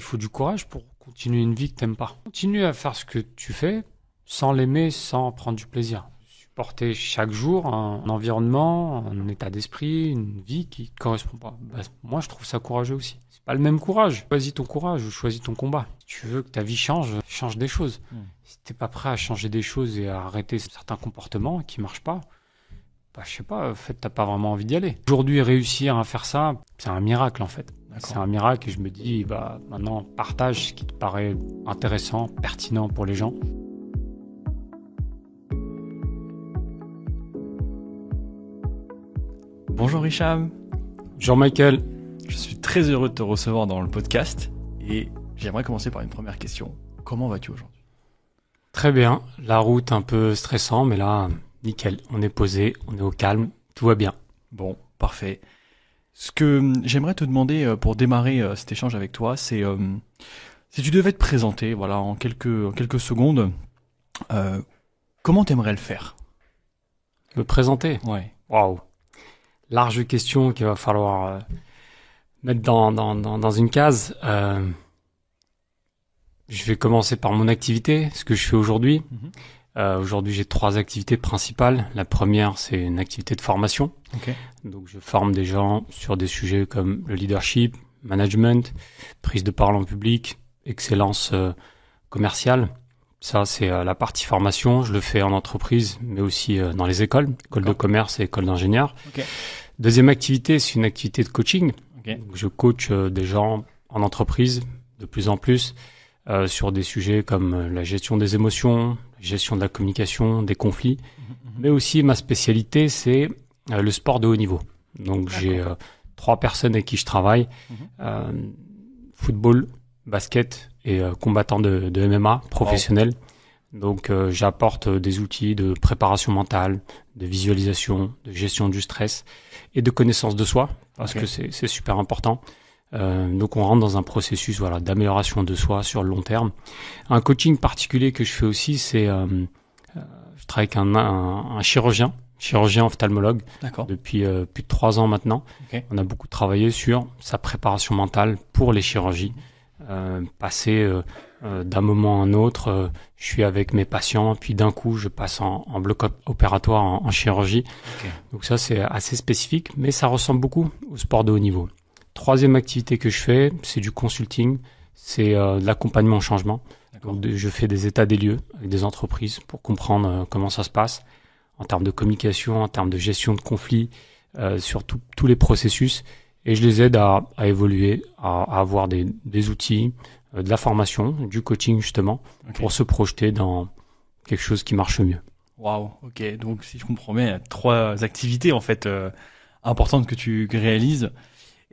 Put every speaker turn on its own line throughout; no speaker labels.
Il faut du courage pour continuer une vie que t'aimes pas. Continue à faire ce que tu fais sans l'aimer, sans prendre du plaisir. Supporter chaque jour un environnement, un état d'esprit, une vie qui te correspond pas. Moi, je trouve ça courageux aussi. C'est pas le même courage. Choisis ton courage ou choisis ton combat. Si tu veux que ta vie change, change des choses. Si t'es pas prêt à changer des choses et à arrêter certains comportements qui marchent pas, je sais pas, en fait, t'as pas vraiment envie d'y aller. Aujourd'hui, réussir à faire ça, c'est un miracle, en fait. D'accord. C'est un miracle et je me dis, maintenant, partage ce qui te paraît intéressant, pertinent pour les gens.
Bonjour Hicham.
Bonjour Michael.
Je suis très heureux de te recevoir dans le podcast et j'aimerais commencer par une première question. Comment vas-tu aujourd'hui ?
Très bien. La route un peu stressant, mais là, nickel. On est posé, on est au calme, tout va bien.
Bon, parfait. Ce que j'aimerais te demander pour démarrer cet échange avec toi, c'est si tu devais te présenter, voilà, en quelques secondes, comment t'aimerais le faire ?
Me présenter ?
Ouais.
Waouh. Large question qu'il va falloir mettre dans une case. Je vais commencer par mon activité, ce que je fais aujourd'hui. Aujourd'hui, j'ai 3 activités principales. La première, c'est une activité de formation.
Okay.
Donc, je forme des gens sur des sujets comme le leadership, management, prise de parole en public, excellence commerciale. Ça, c'est la partie formation. Je le fais en entreprise, mais aussi dans les écoles de commerce et écoles d'ingénieurs. Okay. Deuxième activité, c'est une activité de coaching. Okay. Donc, je coach des gens en entreprise de plus en plus sur des sujets comme la gestion des émotions, la gestion de la communication, des conflits. Mais aussi, ma spécialité, c'est le sport de haut niveau. Donc, j'ai 3 personnes avec qui je travaille. Football, basket et combattants de MMA professionnels. Donc, j'apporte des outils de préparation mentale, de visualisation, de gestion du stress et de connaissance de soi, parce que c'est super important. Donc, on rentre dans un processus d'amélioration de soi sur le long terme. Un coaching particulier que je fais aussi, c'est je travaille avec un chirurgien ophtalmologue depuis plus de 3 ans maintenant. On a beaucoup travaillé sur sa préparation mentale pour les chirurgies. Passer d'un moment à un autre, je suis avec mes patients, puis d'un coup, je passe en bloc opératoire en chirurgie. Donc ça, c'est assez spécifique, mais ça ressemble beaucoup au sport de haut niveau. 3e activité que je fais, c'est du consulting, c'est de l'accompagnement au changement. Donc, je fais des états des lieux avec des entreprises pour comprendre comment ça se passe en termes de communication, en termes de gestion de conflits, sur tous les processus. Et je les aide à évoluer, à avoir des outils, de la formation, du coaching justement, pour se projeter dans quelque chose qui marche mieux.
Waouh, ok. Donc si je comprends bien, il y a 3 activités en fait importantes que tu réalises.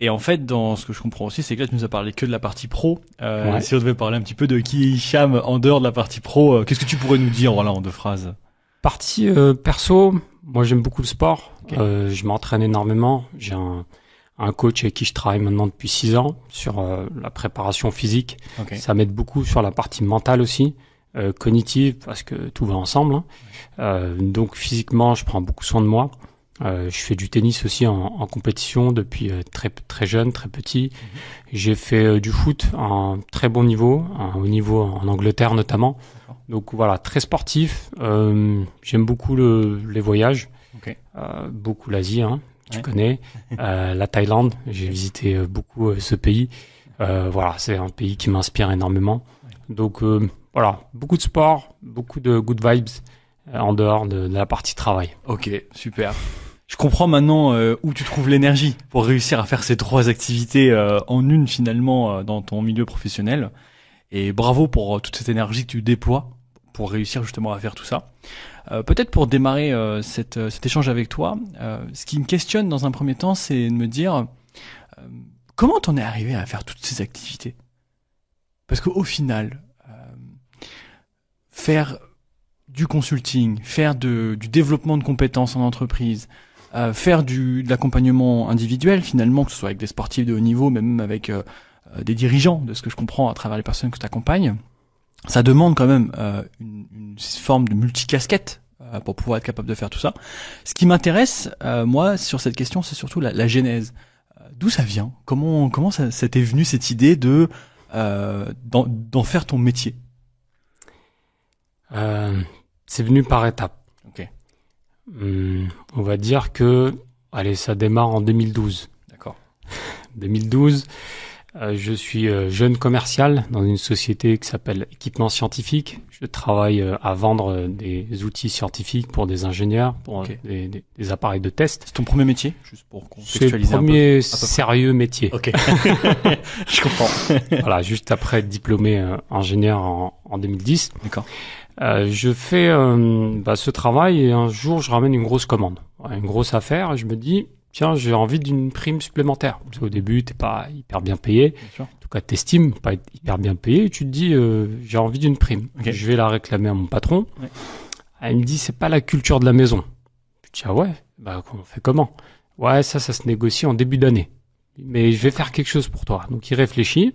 Et en fait, dans ce que je comprends aussi, c'est que là, tu nous as parlé que de la partie pro. Si on devait parler un petit peu de qui est Hicham en dehors de la partie pro, qu'est-ce que tu pourrais nous dire en 2 phrases ?
Partie perso, moi j'aime beaucoup le sport. Je m'entraîne énormément. J'ai un coach avec qui je travaille maintenant depuis 6 ans sur la préparation physique. Ça m'aide beaucoup sur la partie mentale aussi, cognitive, parce que tout va ensemble. Donc physiquement, je prends beaucoup soin de moi. Je fais du tennis aussi en compétition depuis très jeune, très petit. J'ai fait du foot à un très bon niveau, un haut niveau en Angleterre notamment. Donc voilà, très sportif. J'aime beaucoup les voyages, beaucoup l'Asie, tu connais, la Thaïlande. J'ai visité beaucoup ce pays. C'est un pays qui m'inspire énormément. Donc beaucoup de sport, beaucoup de good vibes en dehors de la partie travail.
Ok, super. Je comprends maintenant où tu trouves l'énergie pour réussir à faire ces 3 activités en une finalement dans ton milieu professionnel. Et bravo pour toute cette énergie que tu déploies pour réussir justement à faire tout ça. Peut-être pour démarrer cet échange avec toi, ce qui me questionne dans un premier temps, c'est de me dire comment t'en es arrivé à faire toutes ces activités ? Parce qu'au final, faire du consulting, faire du développement de compétences en entreprise, faire de l'accompagnement individuel finalement, que ce soit avec des sportifs de haut niveau, mais même avec des dirigeants, de ce que je comprends à travers les personnes que tu accompagnes, ça demande quand même une forme de multicasquette pour pouvoir être capable de faire tout ça. Ce qui m'intéresse, moi, sur cette question, c'est surtout la genèse. D'où ça vient ? Comment ça t'est venu cette idée de d'en faire ton métier?
C'est venu par étapes.
Ok.
On va dire que, allez, ça démarre en 2012.
D'accord.
2012, je suis jeune commercial dans une société qui s'appelle Équipement Scientifique. Je travaille à vendre des outils scientifiques pour des ingénieurs, pour des appareils de test.
C'est ton premier métier, juste pour contextualiser un peu?
C'est le premier sérieux métier.
Ok. Je comprends.
Voilà, juste après être diplômé ingénieur en 2010.
D'accord.
Je fais ce travail et un jour je ramène une grosse commande, une grosse affaire et je me dis tiens, j'ai envie d'une prime supplémentaire. Parce qu'au début, t'es pas hyper bien payé.
Bien sûr.
En tout cas, t'estimes pas être hyper bien payé. Et tu te dis, j'ai envie d'une prime.
Okay.
Je vais la réclamer à mon patron.
Ouais.
Elle me dit, c'est pas la culture de la maison. Je dis, ah ouais, on fait comment? Ouais, ça se négocie en début d'année. Mais je vais faire quelque chose pour toi. Donc, il réfléchit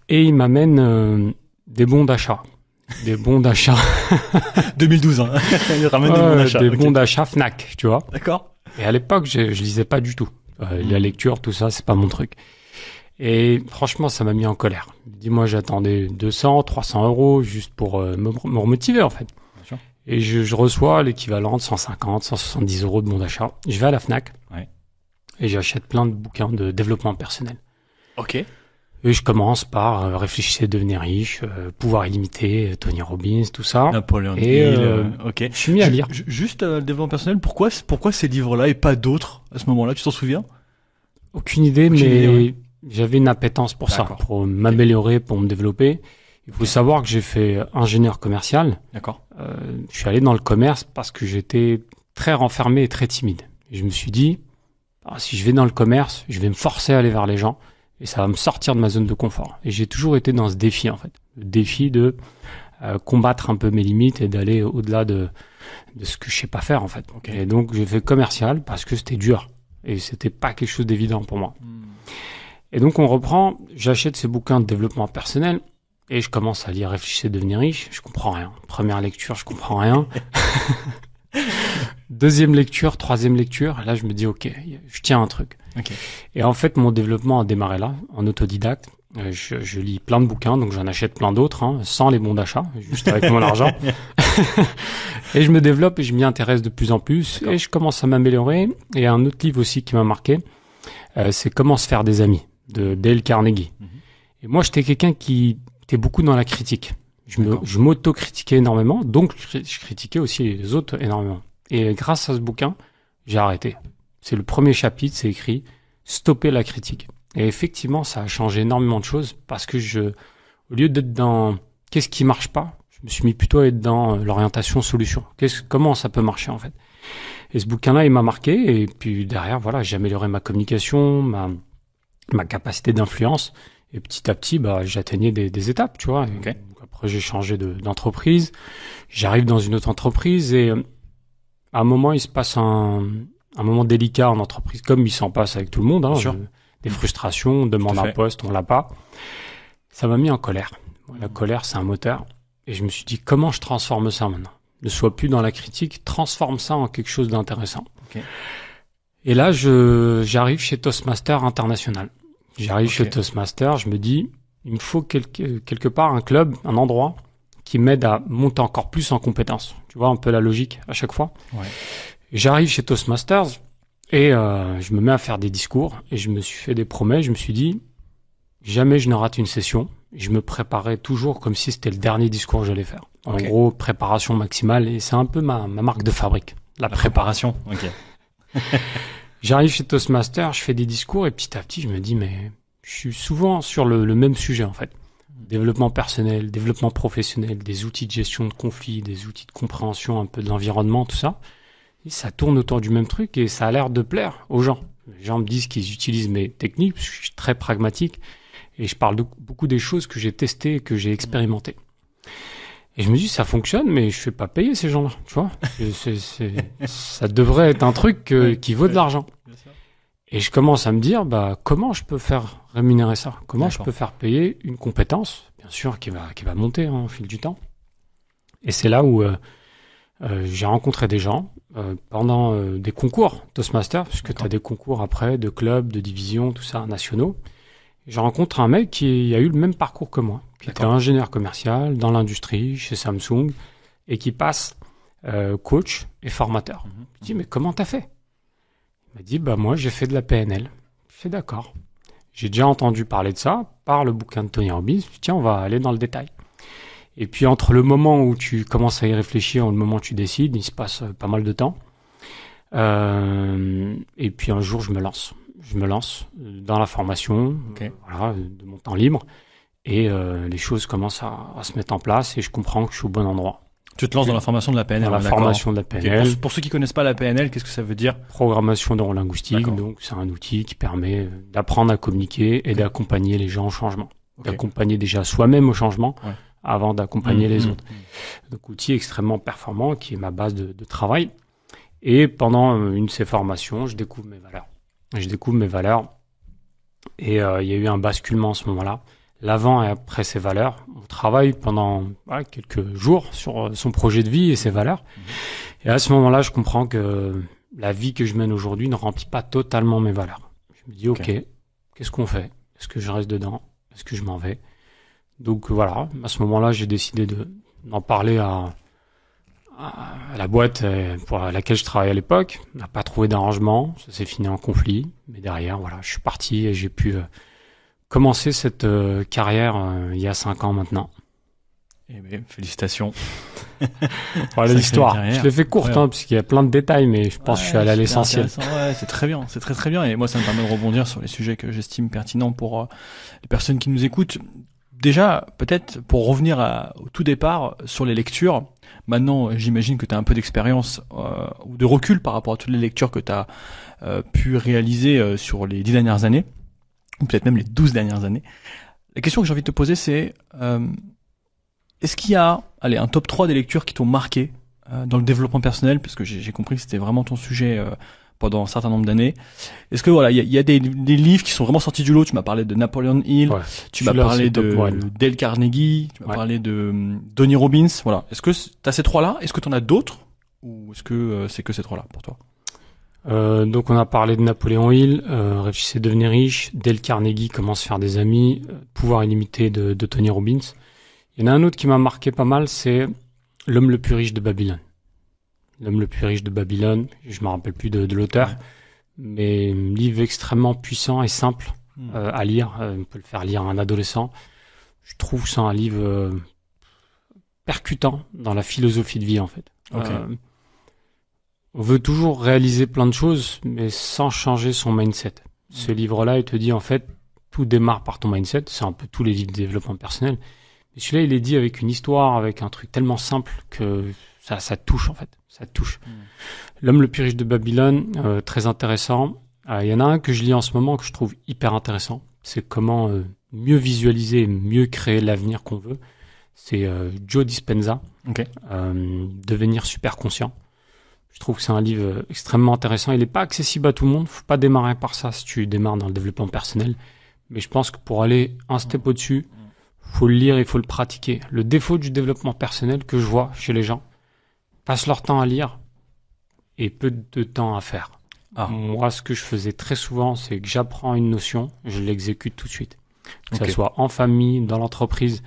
et il m'amène des bons d'achat. Des bons d'achat.
2012, hein. Il ramène des bons d'achat.
Des bons d'achat Fnac, tu vois.
D'accord.
Et à l'époque, je lisais pas du tout. La lecture, tout ça, c'est pas mon truc. Et franchement, ça m'a mis en colère. Dis-moi, j'attendais 200, 300 euros juste pour me remotiver, en fait.
Bien sûr.
Et je reçois l'équivalent de 150, 170 euros de bon d'achat. Je vais à la Fnac.
Ouais.
Et j'achète plein de bouquins de développement personnel.
Ok.
Et je commence par réfléchir à devenir riche, pouvoir illimité, Tony Robbins, tout ça.
Napoléon
Hill.
Ok.
Je suis mis à lire.
Juste le développement personnel, pourquoi ces livres-là et pas d'autres à ce moment-là? Tu t'en souviens?
Aucune idée, mais j'avais une appétence pour ça, pour m'améliorer, pour me développer. Il faut savoir que j'ai fait ingénieur commercial.
D'accord.
Je suis allé dans le commerce parce que j'étais très renfermé et très timide. Et je me suis dit, si je vais dans le commerce, je vais me forcer à aller vers les gens. Et ça va me sortir de ma zone de confort. Et j'ai toujours été dans ce défi, en fait. Le défi de combattre un peu mes limites et d'aller au-delà de ce que je sais pas faire, en fait. Okay. Et donc, j'ai fait commercial parce que c'était dur. Et c'était pas quelque chose d'évident pour moi. Et donc, on reprend. J'achète ces bouquins de développement personnel et je commence à lire Réfléchir et devenir riche. Je comprends rien. Première lecture, je comprends rien. Deuxième lecture, troisième lecture, là je me dis ok, je tiens un truc.
Okay.
Et en fait mon développement a démarré là, en autodidacte. Je lis plein de bouquins, donc j'en achète plein d'autres, sans les bons d'achat, juste avec mon argent. Et je me développe et je m'y intéresse de plus en plus. Et je commence à m'améliorer. Et un autre livre aussi qui m'a marqué, c'est Comment se faire des amis, de Dale Carnegie. Et moi j'étais quelqu'un qui était beaucoup dans la critique. Je m'auto-critiquais énormément, donc je critiquais aussi les autres énormément. Et grâce à ce bouquin, j'ai arrêté. C'est le premier chapitre, c'est écrit « Stopper la critique ». Et effectivement, ça a changé énormément de choses parce que au lieu d'être dans « qu'est-ce qui marche pas ?», je me suis mis plutôt à être dans l'orientation solution. Comment ça peut marcher en fait ? Et ce bouquin-là, il m'a marqué. Et puis derrière, voilà, j'ai amélioré ma communication, ma capacité d'influence. Et petit à petit, j'atteignais des étapes, tu vois.
Okay.
Donc après, j'ai changé d'entreprise. J'arrive dans une autre entreprise et à un moment, il se passe un moment délicat en entreprise, comme il s'en passe avec tout le monde. Hein, des frustrations, on demande un poste, on l'a pas. Ça m'a mis en colère. La colère, c'est un moteur. Et je me suis dit, comment je transforme ça maintenant ? Ne sois plus dans la critique, transforme ça en quelque chose d'intéressant.
Okay.
Et là, j'arrive chez Toastmaster International. J'arrive chez Toastmaster, je me dis, il me faut quelque part un club, un endroit qui m'aide à monter encore plus en compétences. Tu vois un peu la logique à chaque fois.
Ouais.
J'arrive chez Toastmasters et je me mets à faire des discours et je me suis fait des promesses. Je me suis dit, jamais je ne rate une session. Je me préparais toujours comme si c'était le dernier discours que j'allais faire. En gros, préparation maximale et c'est un peu ma marque de fabrique. La préparation.
Ok.
J'arrive chez Toastmaster, je fais des discours et petit à petit, je me dis, mais je suis souvent sur le même sujet en fait. Développement personnel, développement professionnel, des outils de gestion de conflits, des outils de compréhension un peu de l'environnement, tout ça. Et ça tourne autour du même truc et ça a l'air de plaire aux gens. Les gens me disent qu'ils utilisent mes techniques, parce que je suis très pragmatique et je parle beaucoup des choses que j'ai testées et que j'ai expérimentées. Et je me dis, ça fonctionne, mais je fais pas payer ces gens-là, tu vois. Ça devrait être un truc qui vaut de l'argent. Et je commence à me dire, comment je peux faire rémunérer ça ? Comment je peux faire payer une compétence, bien sûr, qui va monter au fil du temps. Et c'est là où j'ai rencontré des gens pendant des concours Toastmasters, puisque tu as des concours après, de clubs, de divisions, tout ça, nationaux. Je rencontre un mec qui a eu le même parcours que moi, qui était ingénieur commercial dans l'industrie, chez Samsung, et qui passe coach et formateur. Je dis, mais comment t'as fait? Il m'a dit, moi, j'ai fait de la PNL. Je fais d'accord. J'ai déjà entendu parler de ça par le bouquin de Tony Robbins. Je dis, tiens, on va aller dans le détail. Et puis, entre le moment où tu commences à y réfléchir et le moment où tu décides, il se passe pas mal de temps. Et puis, un jour, je me lance. Je me lance dans la formation, voilà, de mon temps libre. Et les choses commencent à se mettre en place et je comprends que je suis au bon endroit.
Tu te lances dans la formation de la PNL.
Dans la formation de la PNL.
Pour ceux qui connaissent pas la PNL, qu'est-ce que ça veut dire?
Programmation neurolinguistique. Donc, c'est un outil qui permet d'apprendre à communiquer et d'accompagner les gens au changement. D'accompagner déjà soi-même au changement avant d'accompagner les autres. Donc, outil extrêmement performant qui est ma base de travail. Et pendant une de ces formations, je découvre mes valeurs. Et il y a eu un basculement à ce moment-là. L'avant et après ses valeurs. On travaille pendant quelques jours sur son projet de vie et ses valeurs. Et à ce moment-là, je comprends que la vie que je mène aujourd'hui ne remplit pas totalement mes valeurs. Je me dis, ok, qu'est-ce qu'on fait? Est-ce que je reste dedans? Est-ce que je m'en vais? Donc voilà, à ce moment-là, j'ai décidé d'en parler à la boîte pour laquelle je travaillais à l'époque. On n'a pas trouvé d'arrangement, ça s'est fini en conflit. Mais derrière, voilà, je suis parti et j'ai pu commencer cette carrière il y a 5 ans maintenant.
Eh bien, félicitations.
Voilà l'histoire. Je l'ai fait courte, parce qu'il y a plein de détails, mais je pense que je suis allé à l'essentiel.
Ouais, c'est très bien, c'est très très bien. Et moi, ça me permet de rebondir sur les sujets que j'estime pertinents pour les personnes qui nous écoutent. Déjà, peut-être pour revenir au tout départ sur les lectures. Maintenant, j'imagine que tu as un peu d'expérience ou de recul par rapport à toutes les lectures que tu as pu réaliser sur les 10 dernières années, ou peut-être même les 12 dernières années. La question que j'ai envie de te poser, c'est est-ce qu'il y a un top 3 des lectures qui t'ont marqué dans le développement personnel, parce que j'ai compris que c'était vraiment ton sujet pendant un certain nombre d'années. Est-ce que voilà, il y a des livres qui sont vraiment sortis du lot? Tu m'as parlé de Napoleon Hill, tu m'as parlé de Dale Carnegie, tu m'as parlé de Tony Robbins. Voilà. Est-ce que t'as ces trois-là? Est-ce que t'en as d'autres, ou est-ce que c'est que ces trois-là pour toi?
Donc on a parlé de Napoléon Hill, Réfléchissez, devenez riche, Dale Carnegie, Comment se faire des amis, Pouvoir illimité de Tony Robbins. Il y en a un autre qui m'a marqué pas mal, c'est L'homme le plus riche de Babylone. L'homme le plus riche de Babylone, je me rappelle plus de l'auteur, mais un livre extrêmement puissant et simple à lire. On peut le faire lire à un adolescent. Je trouve que c'est un livre percutant dans la philosophie de vie, en fait. On veut toujours réaliser plein de choses, mais sans changer son mindset. Ce livre-là, il te dit, en fait, tout démarre par ton mindset. C'est un peu tous les livres de développement personnel. Mais celui-là, il est dit avec une histoire, avec un truc tellement simple que ça touche, en fait. Ça touche. L'homme le plus riche de Babylone, très intéressant. Il y en a un que je lis en ce moment que je trouve hyper intéressant. C'est comment mieux visualiser et mieux créer l'avenir qu'on veut. C'est Joe Dispenza. Devenir super conscient. Je trouve que c'est un livre extrêmement intéressant. Il n'est pas accessible à tout le monde. Faut pas démarrer par ça si tu démarres dans le développement personnel. Mais je pense que pour aller un step au-dessus, faut le lire et faut le pratiquer. Le défaut du développement personnel que je vois chez les gens, passent leur temps à lire et peu de temps à faire. Moi, ce que je faisais très souvent, c'est que j'apprends une notion, je l'exécute tout de suite. Que ça soit en famille, dans l'entreprise,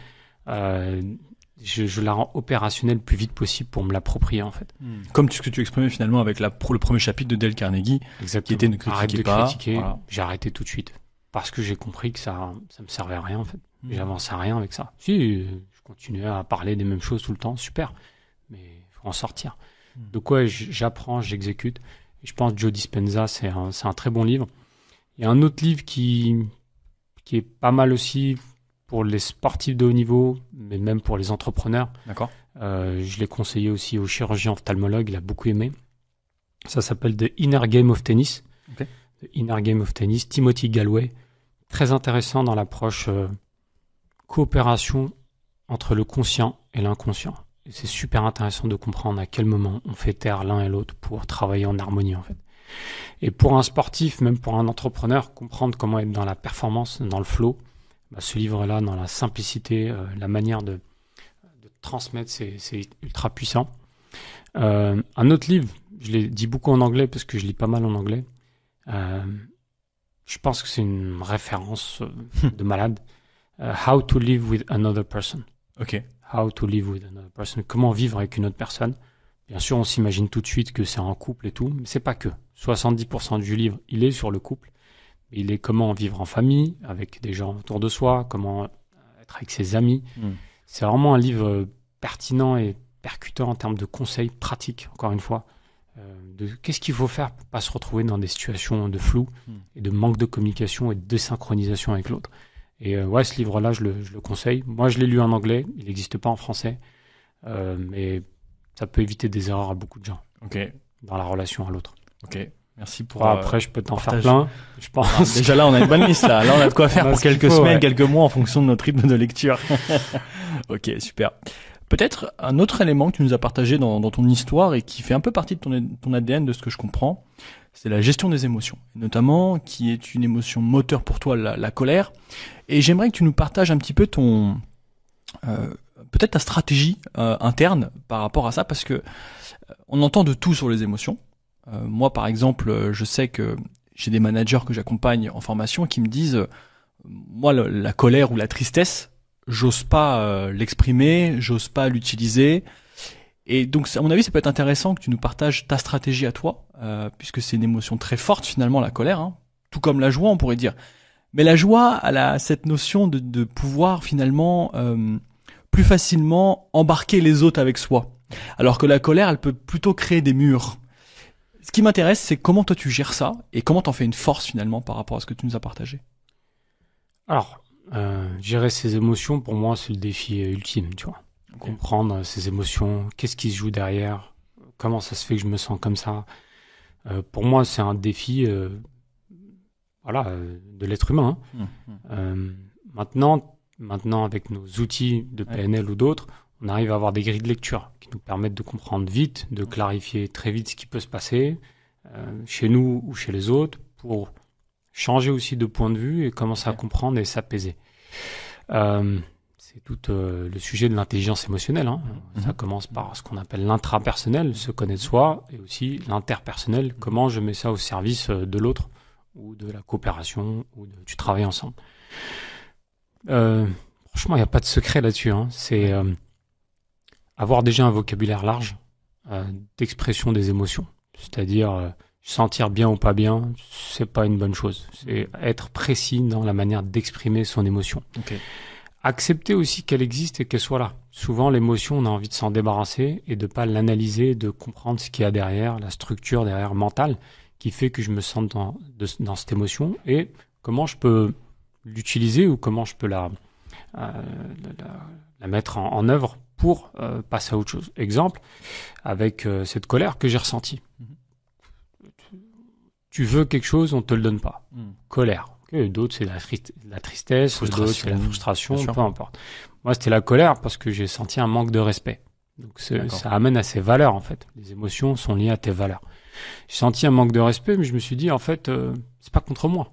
je la rends opérationnelle le plus vite possible pour me l'approprier, en fait.
Comme ce que tu exprimais finalement avec le premier chapitre de Dale Carnegie.
Exactement.
Qui était ne critiquez pas.
Voilà. J'ai arrêté tout de suite. Parce que j'ai compris que ça me servait à rien, en fait. J'avançais à rien avec ça. Si, je continuais à parler des mêmes choses tout le temps, super. Mais il faut en sortir. Donc j'apprends, j'exécute. Et je pense que Joe Dispenza, c'est un très bon livre. Il y a un autre livre qui est pas mal aussi pour les sportifs de haut niveau, mais même pour les entrepreneurs.
D'accord.
Je l'ai conseillé aussi au chirurgien ophtalmologue, il a beaucoup aimé. Ça s'appelle The Inner Game of Tennis. The Inner Game of Tennis, Timothy Gallwey. Très intéressant dans l'approche coopération entre le conscient et l'inconscient. Et c'est super intéressant de comprendre à quel moment on fait taire l'un et l'autre pour travailler en harmonie, en fait. Et pour un sportif, même pour un entrepreneur, comprendre comment être dans la performance, dans le flow, ce livre-là, dans la simplicité, la manière de transmettre, c'est ultra puissant. Un autre livre, je l'ai dit beaucoup en anglais parce que je lis pas mal en anglais. Je je pense que c'est une référence de malade. How to live with another person.
Ok.
How to live with another person. Comment vivre avec une autre personne. Bien sûr, on s'imagine tout de suite que c'est un couple et tout, mais c'est pas que. 70% du livre, il est sur le couple. Il est comment vivre en famille, avec des gens autour de soi, comment être avec ses amis. C'est vraiment un livre pertinent et percutant en termes de conseils pratiques, encore une fois. De qu'est-ce qu'il faut faire pour pas se retrouver dans des situations de flou et de manque de communication et de désynchronisation avec l'autre. Et ouais, ce livre-là, je le conseille. Moi, je l'ai lu en anglais, il n'existe pas en français, mais ça peut éviter des erreurs à beaucoup de gens dans la relation à l'autre.
Ok, merci pour.
Après, je peux t'en faire plein, je pense.
Déjà là, on a une bonne liste là. Là, on a de quoi faire pour quelques semaines, quelques mois en fonction de notre rythme de lecture. Ok, super. Peut-être un autre élément que tu nous as partagé dans ton histoire et qui fait un peu partie de ton ADN, de ce que je comprends, c'est la gestion des émotions, notamment qui est une émotion moteur pour toi, la colère. Et j'aimerais que tu nous partages un petit peu peut-être ta stratégie interne par rapport à ça, parce que on entend de tout sur les émotions. Moi, par exemple, je sais que j'ai des managers que j'accompagne en formation qui me disent, moi, la colère ou la tristesse, j'ose pas l'exprimer, j'ose pas l'utiliser. Et donc, à mon avis, ça peut être intéressant que tu nous partages ta stratégie à toi, puisque c'est une émotion très forte finalement, la colère, hein, tout comme la joie, on pourrait dire. Mais la joie, elle a cette notion de pouvoir finalement plus facilement embarquer les autres avec soi. Alors que la colère, elle peut plutôt créer des murs. Ce qui m'intéresse, c'est comment toi tu gères ça et comment t'en fais une force finalement par rapport à ce que tu nous as partagé.
Alors, gérer ses émotions, pour moi, c'est le défi ultime, tu vois. Comprendre ses émotions, qu'est-ce qui se joue derrière, comment ça se fait que je me sens comme ça. Pour moi, c'est un défi de l'être humain. Maintenant, avec nos outils de PNL ou d'autres, on arrive à avoir des grilles de lecture qui nous permettent de comprendre vite, de clarifier très vite ce qui peut se passer chez nous ou chez les autres pour changer aussi de point de vue et commencer à comprendre et s'apaiser. C'est tout le sujet de l'intelligence émotionnelle. Hein. Ça commence par ce qu'on appelle l'intrapersonnel, se connaître soi, et aussi l'interpersonnel, comment je mets ça au service de l'autre, ou de la coopération, ou du travail ensemble. Franchement, il n'y a pas de secret là-dessus. Hein. C'est avoir déjà un vocabulaire large d'expression des émotions. C'est-à-dire sentir bien ou pas bien, c'est pas une bonne chose. C'est être précis dans la manière d'exprimer son émotion. Accepter aussi qu'elle existe et qu'elle soit là. Souvent, l'émotion, on a envie de s'en débarrasser et de pas l'analyser, de comprendre ce qu'il y a derrière, la structure derrière mentale qui fait que je me sens dans cette émotion et comment je peux l'utiliser ou comment je peux la mettre en œuvre pour passer à autre chose. Exemple, avec cette colère que j'ai ressentie. Tu veux quelque chose, on te le donne pas. Colère. D'autres, c'est la tristesse, d'autres, c'est la frustration, peu importe. Moi, c'était la colère parce que j'ai senti un manque de respect. Donc, ça amène à ces valeurs, en fait. Les émotions sont liées à tes valeurs. J'ai senti un manque de respect, mais je me suis dit, en fait, c'est pas contre moi.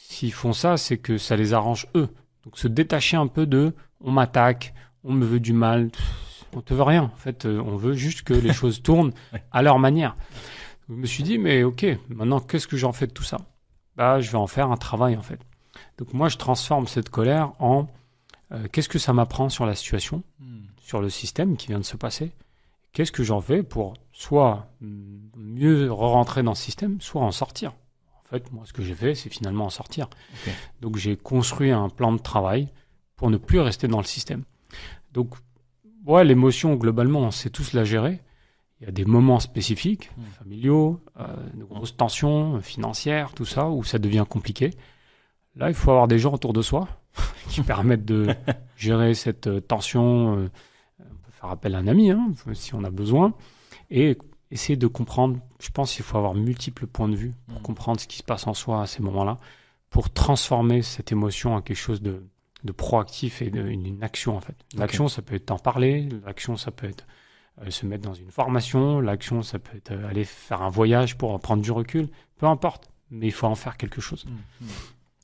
S'ils font ça, c'est que ça les arrange eux. Donc, se détacher un peu on m'attaque, on me veut du mal, on te veut rien. En fait, on veut juste que les choses tournent à leur manière. Donc, je me suis dit, mais ok, maintenant, qu'est-ce que j'en fais de tout ça? Je vais en faire un travail, en fait. Donc, moi, je transforme cette colère en qu'est-ce que ça m'apprend sur la situation, sur le système qui vient de se passer. Qu'est-ce que j'en fais pour soit mieux re-rentrer dans le système, soit en sortir. En fait, moi, ce que j'ai fait, c'est finalement en sortir. Donc, j'ai construit un plan de travail pour ne plus rester dans le système. Donc, ouais, l'émotion, globalement, on sait tous la gérer. Il y a des moments spécifiques, familiaux, de grosses tensions financières, tout ça, où ça devient compliqué. Là, il faut avoir des gens autour de soi qui permettent de gérer cette tension. On peut faire appel à un ami, si on a besoin, et essayer de comprendre. Je pense qu'il faut avoir multiples points de vue pour comprendre ce qui se passe en soi à ces moments-là, pour transformer cette émotion en quelque chose de proactif et une action, en fait. L'action, ça peut être en parler. L'action, ça peut être se mettre dans une formation. L'action, ça peut être aller faire un voyage pour prendre du recul. Peu importe, mais il faut en faire quelque chose.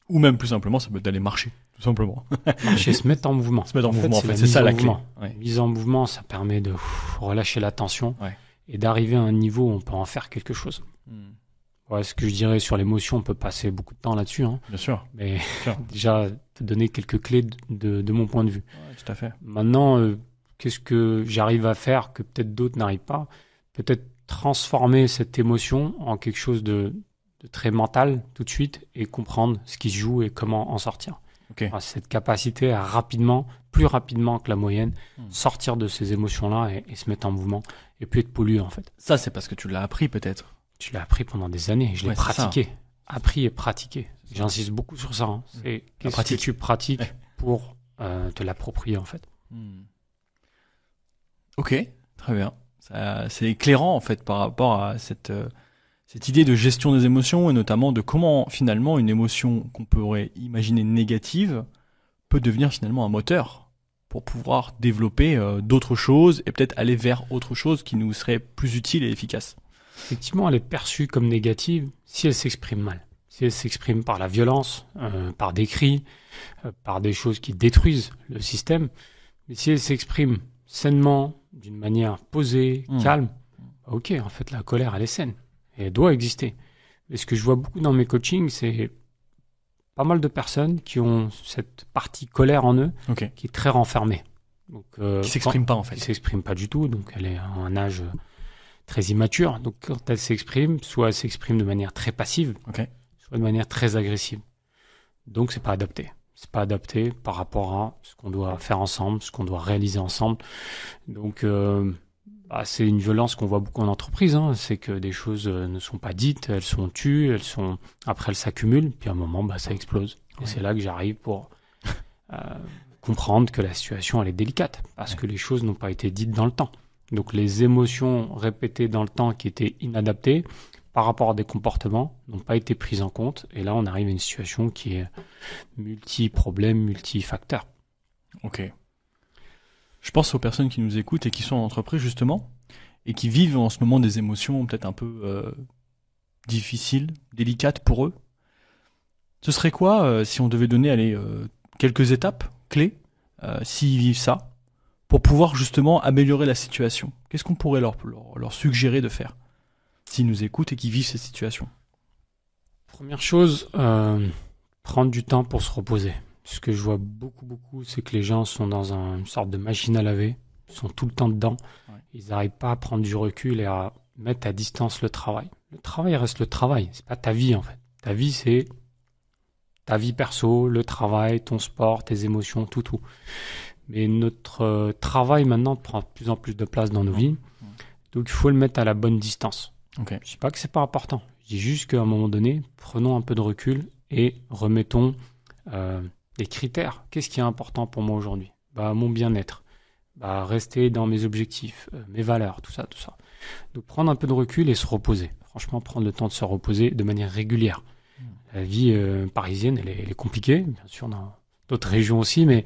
Ou même plus simplement, ça peut être d'aller marcher, tout simplement.
Marcher, se mettre en mouvement.
Se mettre en mouvement, en fait, c'est ça la clé.
Mise en mouvement, ça permet de relâcher la tension et d'arriver à un niveau où on peut en faire quelque chose. Ouais, ce que je dirais sur l'émotion, on peut passer beaucoup de temps là-dessus, hein.
Bien sûr.
Mais
Bien sûr.
déjà, te donner quelques clés de mon point de vue.
Ouais, tout à fait.
Maintenant, qu'est-ce que j'arrive à faire que peut-être d'autres n'arrivent pas? Peut-être transformer cette émotion en quelque chose de très mental tout de suite et comprendre ce qui se joue et comment en sortir.
Ok.
Enfin, cette capacité à rapidement, plus rapidement que la moyenne, sortir de ces émotions-là et se mettre en mouvement et puis être pollué en fait.
Ça, c'est parce que tu l'as appris peut-être.
Tu l'as appris pendant des années, je l'ai
Ouais, c'est
pratiqué. Appris et pratiqué. J'insiste beaucoup sur ça, hein. C'est qu'est-ce que
pratique.
tu pratiques
Ouais.
pour te l'approprier en fait.
Ok, très bien. Ça, c'est éclairant en fait par rapport à cette idée de gestion des émotions et notamment de comment finalement une émotion qu'on pourrait imaginer négative peut devenir finalement un moteur pour pouvoir développer d'autres choses et peut-être aller vers autre chose qui nous serait plus utile et efficace.
Effectivement, elle est perçue comme négative si elle s'exprime mal. Si elle s'exprime par la violence, par des cris, par des choses qui détruisent le système. Mais si elle s'exprime sainement, d'une manière posée, calme, ok, en fait, la colère, elle est saine. Et elle doit exister. Mais ce que je vois beaucoup dans mes coachings, c'est pas mal de personnes qui ont cette partie colère en eux,
Ok.
qui est très renfermée. Donc,
Qui s'exprime pas en fait.
qui s'exprime pas du tout, donc elle est à un âge très immature. Donc quand elle s'exprime, soit elle s'exprime de manière très passive,
Ok.
soit de manière très agressive. Donc c'est pas adapté. C'est pas adapté par rapport à ce qu'on doit faire ensemble, ce qu'on doit réaliser ensemble. Donc c'est une violence qu'on voit beaucoup en entreprise, hein. C'est que des choses ne sont pas dites, elles sont tues, après elles s'accumulent, puis à un moment ça explose. Et c'est là que j'arrive pour comprendre que la situation elle est délicate parce que les choses n'ont pas été dites dans le temps. Donc les émotions répétées dans le temps qui étaient inadaptées par rapport à des comportements n'ont pas été prises en compte. Et là, on arrive à une situation qui est multi-problème, multi-facteur.
Ok. Je pense aux personnes qui nous écoutent et qui sont en entreprise justement et qui vivent en ce moment des émotions peut-être un peu difficiles, délicates pour eux. Ce serait quoi si on devait donner quelques étapes clés s'ils vivent ça pour pouvoir justement améliorer la situation? Qu'est-ce qu'on pourrait leur suggérer de faire s'ils nous écoutent et qu'ils vivent cette situation?
Première chose, prendre du temps pour se reposer. Ce que je vois beaucoup, c'est que les gens sont dans une sorte de machine à laver, ils sont tout le temps dedans, ils n'arrivent pas à prendre du recul et à mettre à distance le travail. Le travail reste le travail, c'est pas ta vie en fait. Ta vie c'est ta vie perso, le travail, ton sport, tes émotions, tout. Mais notre travail maintenant prend de plus en plus de place dans nos vies, donc il faut le mettre à la bonne distance.
Okay.
Je dis pas que c'est pas important, je dis juste qu'à un moment donné, prenons un peu de recul et remettons des critères. Qu'est-ce qui est important pour moi aujourd'hui? Mon bien-être, rester dans mes objectifs, mes valeurs, tout ça. Donc prendre un peu de recul et se reposer. Franchement, prendre le temps de se reposer de manière régulière. La vie parisienne, elle est compliquée, bien sûr dans d'autres régions aussi, mais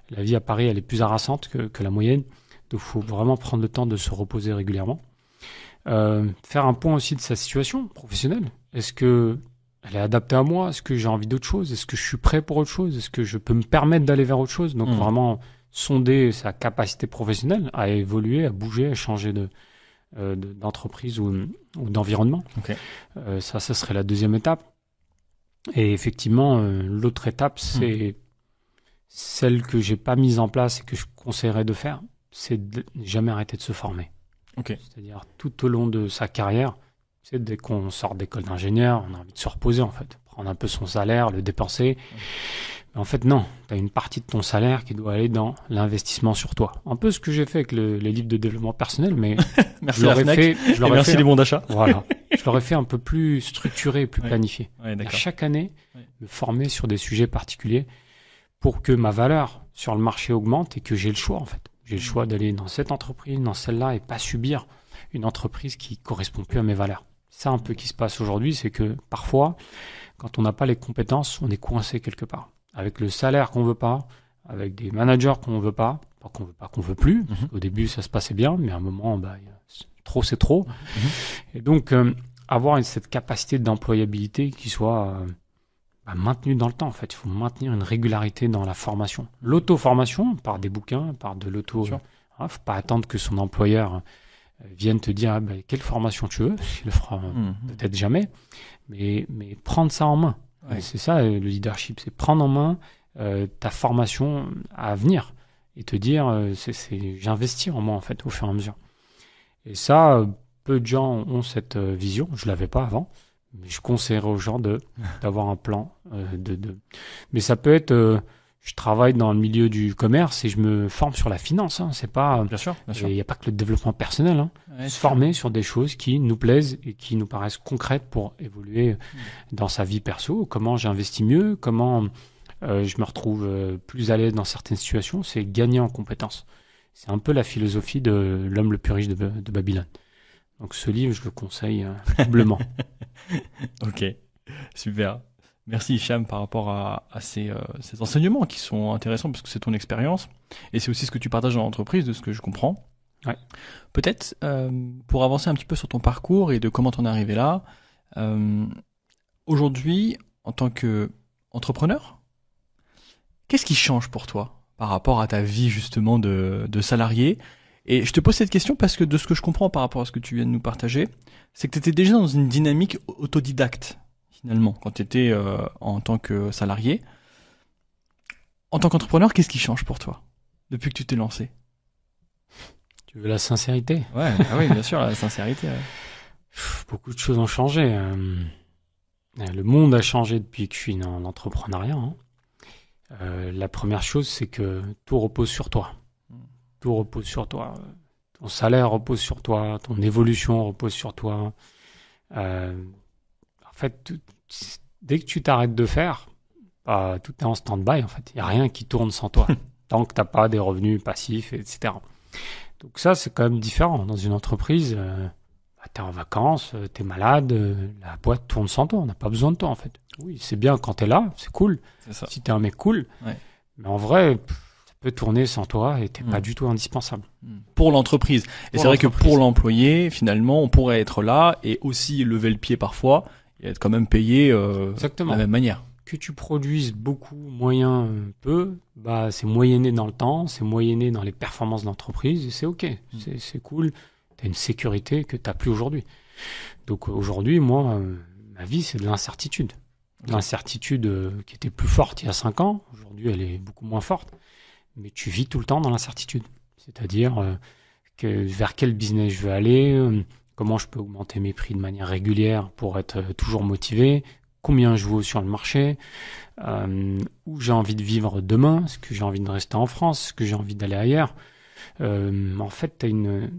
la vie à Paris, elle est plus harassante que la moyenne. Donc il faut vraiment prendre le temps de se reposer régulièrement. Faire un point aussi de sa situation professionnelle. Est-ce que elle est adaptée à moi? Est-ce que j'ai envie d'autre chose? Est-ce que je suis prêt pour autre chose? Est-ce que je peux me permettre d'aller vers autre chose? Donc vraiment sonder sa capacité professionnelle à évoluer, à bouger, à changer d'entreprise ou d'environnement.
Okay.
Ça serait la deuxième étape. Et effectivement, l'autre étape, c'est celle que j'ai pas mise en place et que je conseillerais de faire, c'est de jamais arrêter de se former.
Okay.
C'est-à-dire tout au long de sa carrière, dès qu'on sort d'école d'ingénieur, on a envie de se reposer en fait, prendre un peu son salaire, le dépenser. Mais en fait non, tu as une partie de ton salaire qui doit aller dans l'investissement sur toi. Un peu ce que j'ai fait avec les livres de développement personnel, mais
merci merci les bons d'achat.
Voilà, je l'aurais fait un peu plus structuré, plus planifié.
Ouais,
à chaque année, me former sur des sujets particuliers pour que ma valeur sur le marché augmente et que j'ai le choix en fait. J'ai le choix d'aller dans cette entreprise, dans celle-là et pas subir une entreprise qui correspond plus à mes valeurs. C'est ça un peu qui se passe aujourd'hui, c'est que parfois, quand on n'a pas les compétences, on est coincé quelque part. Avec le salaire qu'on veut pas, avec des managers qu'on veut pas qu'on veut plus. Au début, ça se passait bien, mais à un moment, trop c'est trop. Et donc, avoir cette capacité d'employabilité qui soit maintenue dans le temps. En fait, il faut maintenir une régularité dans la formation. L'auto-formation, par des bouquins, par de l'auto. Faut pas attendre que son employeur viennent te dire quelle formation tu veux, il le fera peut-être jamais, mais prendre ça en main.
Ouais.
C'est ça le leadership, c'est prendre en main ta formation à venir et te dire j'investis en moi en fait au fur et à mesure. Et ça, peu de gens ont cette vision. Je l'avais pas avant, mais je conseillerais aux gens d'avoir un plan. Mais ça peut être, je travaille dans le milieu du commerce et je me forme sur la finance. Hein. C'est pas,
Bien sûr.
il n'y a pas que le développement personnel. Hein.
Ouais,
Se former sur des choses qui nous plaisent et qui nous paraissent concrètes pour évoluer dans sa vie perso. Comment j'investis mieux, comment je me retrouve plus à l'aise dans certaines situations. C'est gagner en compétences. C'est un peu la philosophie de l'homme le plus riche de Babylone. Donc ce livre, je le conseille doublement.
Ok, super. Merci Hicham par rapport à ces enseignements qui sont intéressants parce que c'est ton expérience et c'est aussi ce que tu partages dans l'entreprise, de ce que je comprends.
Ouais.
Peut-être pour avancer un petit peu sur ton parcours et de comment t'en es arrivé là, aujourd'hui, en tant qu'entrepreneur, qu'est-ce qui change pour toi par rapport à ta vie justement de salarié? Et je te pose cette question parce que de ce que je comprends par rapport à ce que tu viens de nous partager, c'est que tu étais déjà dans une dynamique autodidacte finalement quand tu étais en tant que salarié. En tant qu'entrepreneur, qu'est-ce qui change pour toi depuis que tu t'es lancé?
Tu veux la sincérité?
Ouais, ah oui, bien sûr, la sincérité. Ouais.
Beaucoup de choses ont changé. Le monde a changé depuis que je suis dans l'entrepreneuriat. Hein. La première chose, c'est que tout repose sur toi. Tout repose sur toi. Ton salaire repose sur toi. Ton évolution repose sur toi. En fait, dès que tu t'arrêtes de faire, tout est en stand-by. En fait, il n'y a rien qui tourne sans toi. Tant que tu n'as pas des revenus passifs, etc. Donc ça, c'est quand même différent. Dans une entreprise, tu es en vacances, tu es malade, la boîte tourne sans toi. On n'a pas besoin de toi, en fait. Oui, c'est bien quand tu es là, c'est cool.
C'est ça.
Si tu es un mec cool.
Ouais.
Mais en vrai, ça peut tourner sans toi et tu n'es pas du tout indispensable.
Pour l'entreprise. Et c'est vrai que pour l'employé, finalement, on pourrait être là et aussi lever le pied parfois et être quand même payé de la même manière.
Que tu produises beaucoup, moyen, peu, c'est moyenné dans le temps, c'est moyenné dans les performances d'entreprise, et c'est OK, c'est cool, tu as une sécurité que tu n'as plus aujourd'hui. Donc aujourd'hui, moi, ma vie, c'est de l'incertitude. L'incertitude qui était plus forte il y a 5 ans, aujourd'hui elle est beaucoup moins forte, mais tu vis tout le temps dans l'incertitude. C'est-à-dire vers quel business je veux aller, comment je peux augmenter mes prix de manière régulière pour être toujours motivé, combien je vaux sur le marché, où j'ai envie de vivre demain, est-ce que j'ai envie de rester en France, est-ce que j'ai envie d'aller ailleurs. En fait,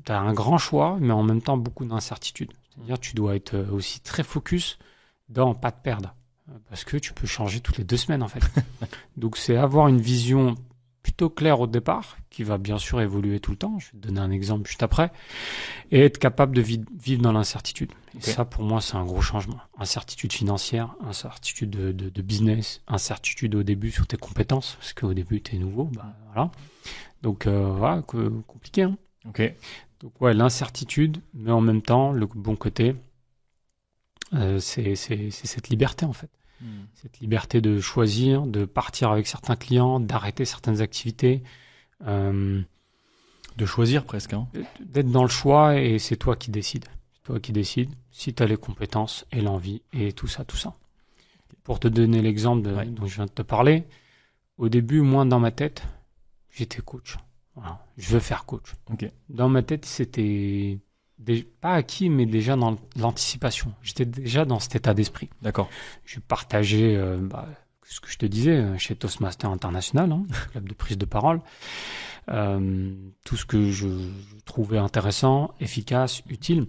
t'as un grand choix, mais en même temps beaucoup d'incertitudes. C'est-à-dire tu dois être aussi très focus dans pas te perdre, parce que tu peux changer toutes les 2 semaines en fait. Donc c'est avoir une vision plutôt claire au départ, qui va bien sûr évoluer tout le temps, je vais te donner un exemple juste après, et être capable de vivre dans l'incertitude. Et ça, pour moi, c'est un gros changement. Incertitude financière, incertitude de business, incertitude au début sur tes compétences, parce qu'au début, tu es nouveau, voilà. Donc, voilà, compliqué. Hein.
Ok.
Donc, ouais, l'incertitude, mais en même temps, le bon côté, c'est cette liberté, en fait. Cette liberté de choisir, de partir avec certains clients, d'arrêter certaines activités.
De choisir presque. Hein.
D'être dans le choix et c'est toi qui décides. C'est toi qui décides si tu as les compétences et l'envie et tout ça. Pour te donner l'exemple dont je viens de te parler, au début, moi, dans ma tête, j'étais coach. Voilà. Je veux faire coach.
Okay.
Dans ma tête, c'était pas acquis, mais déjà dans l'anticipation. J'étais déjà dans cet état d'esprit.
D'accord.
Je partageais ce que je te disais chez Toastmaster International, hein, club de prise de parole. Tout ce que je trouvais intéressant, efficace, utile.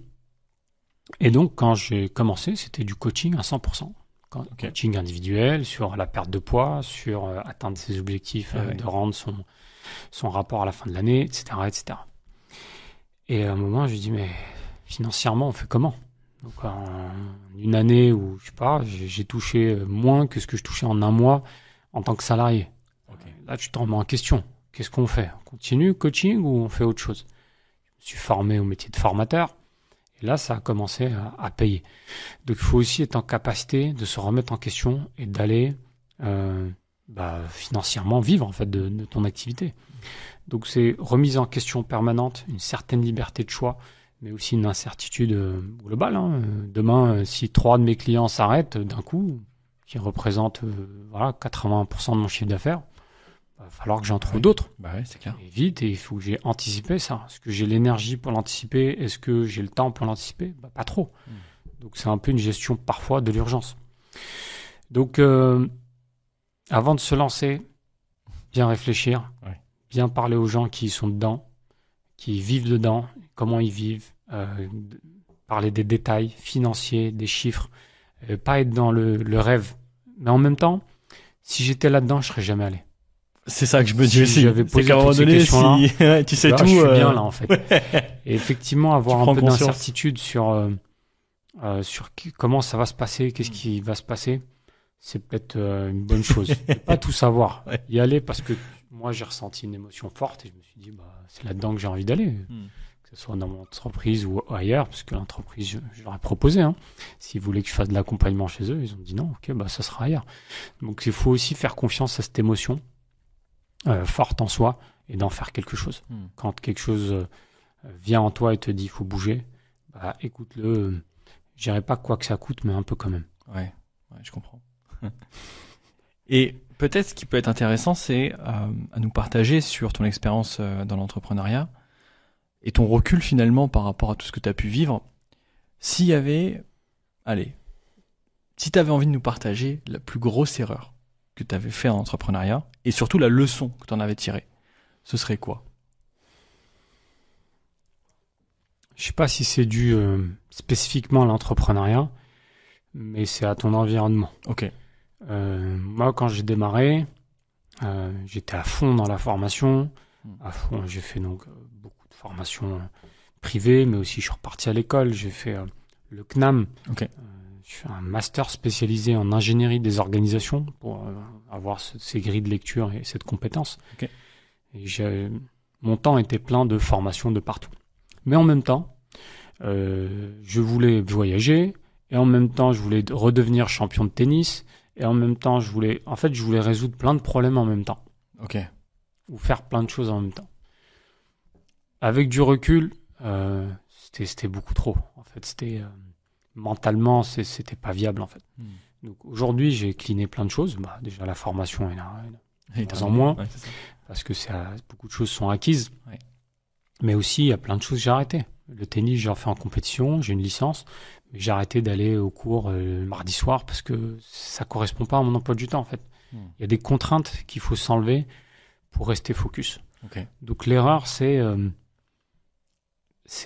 Et donc, quand j'ai commencé, c'était du coaching à 100%. Coaching individuel sur la perte de poids, sur atteindre ses objectifs, de rendre son rapport à la fin de l'année, etc., etc. Et à un moment, je me dis, mais financièrement, on fait comment? Donc, en une année où, je sais pas, j'ai touché moins que ce que je touchais en un mois en tant que salarié. Là, tu te remets en question. Qu'est-ce qu'on fait? On continue coaching ou on fait autre chose? Je me suis formé au métier de formateur. Et là, ça a commencé à payer. Donc, il faut aussi être en capacité de se remettre en question et d'aller financièrement vivre en fait de ton activité. Donc, c'est remise en question permanente, une certaine liberté de choix, mais aussi une incertitude globale. Hein. Demain, si 3 de mes clients s'arrêtent d'un coup, qui représentent 80% de mon chiffre d'affaires, il va falloir que j'en trouve d'autres.
Bah ouais, c'est clair.
Et vite, et il faut que j'ai anticipé ça. Est-ce que j'ai l'énergie pour l'anticiper? Est-ce que j'ai le temps pour l'anticiper? Pas trop. Donc c'est un peu une gestion parfois de l'urgence. Donc avant de se lancer, bien réfléchir, bien parler aux gens qui sont dedans, qui vivent dedans, comment ils vivent, parler des détails financiers, des chiffres, pas être dans le rêve. Mais en même temps, si j'étais là-dedans, je serais jamais allé.
C'est ça que je me dis aussi.
J'avais posé
c'est qu'à un moment
toutes ces
donné,
questions-là,
tu sais
là,
tout.
je suis bien là en fait. Et effectivement, avoir un peu
conscience.
d'incertitude sur comment ça va se passer, qu'est-ce qui va se passer, c'est peut-être une bonne chose. Pas tout savoir, y aller parce que moi j'ai ressenti une émotion forte et je me suis dit c'est là-dedans que j'ai envie d'aller, que ce soit dans mon entreprise ou ailleurs, parce que l'entreprise je leur ai proposé, hein, s'ils voulaient que je fasse de l'accompagnement chez eux, ils ont dit non, ok, ça sera ailleurs. Donc il faut aussi faire confiance à cette émotion forte en soi et d'en faire quelque chose. Quand quelque chose vient en toi et te dit il faut bouger, écoute-le. Je dirais pas quoi que ça coûte, mais un peu quand même.
Ouais, je comprends. Et peut-être ce qui peut être intéressant, c'est à nous partager sur ton expérience dans l'entrepreneuriat et ton recul finalement par rapport à tout ce que tu as pu vivre. Si tu avais envie de nous partager la plus grosse erreur que tu avais fait en entrepreneuriat et surtout la leçon que tu en avais tirée, ce serait quoi?
Je sais pas si c'est dû spécifiquement à l'entrepreneuriat, mais c'est à ton environnement.
Ok.
Moi, quand j'ai démarré, j'étais à fond dans la formation. À fond, j'ai fait donc beaucoup de formations privées, mais aussi je suis reparti à l'école. J'ai fait le CNAM.
Ok.
Je fais un master spécialisé en ingénierie des organisations pour avoir ces grilles de lecture et cette compétence.
Ok.
Et mon temps était plein de formations de partout. Mais en même temps, je voulais voyager, et en même temps, je voulais redevenir champion de tennis, et en même temps, je voulais résoudre plein de problèmes en même temps.
Ok.
Ou faire plein de choses en même temps. Avec du recul, c'était beaucoup trop. En fait, mentalement, c'était pas viable en fait. Donc aujourd'hui, j'ai cliné plein de choses. Déjà, la formation est là, de moins en moins, parce que beaucoup de choses sont acquises. Ouais. Mais aussi, il y a plein de choses que j'ai arrêtées. Le tennis, j'en fais en compétition, j'ai une licence, mais j'ai arrêté d'aller au cours le mardi soir parce que ça correspond pas à mon emploi du temps en fait. Il y a des contraintes qu'il faut s'enlever pour rester focus.
Okay.
Donc l'erreur, c'est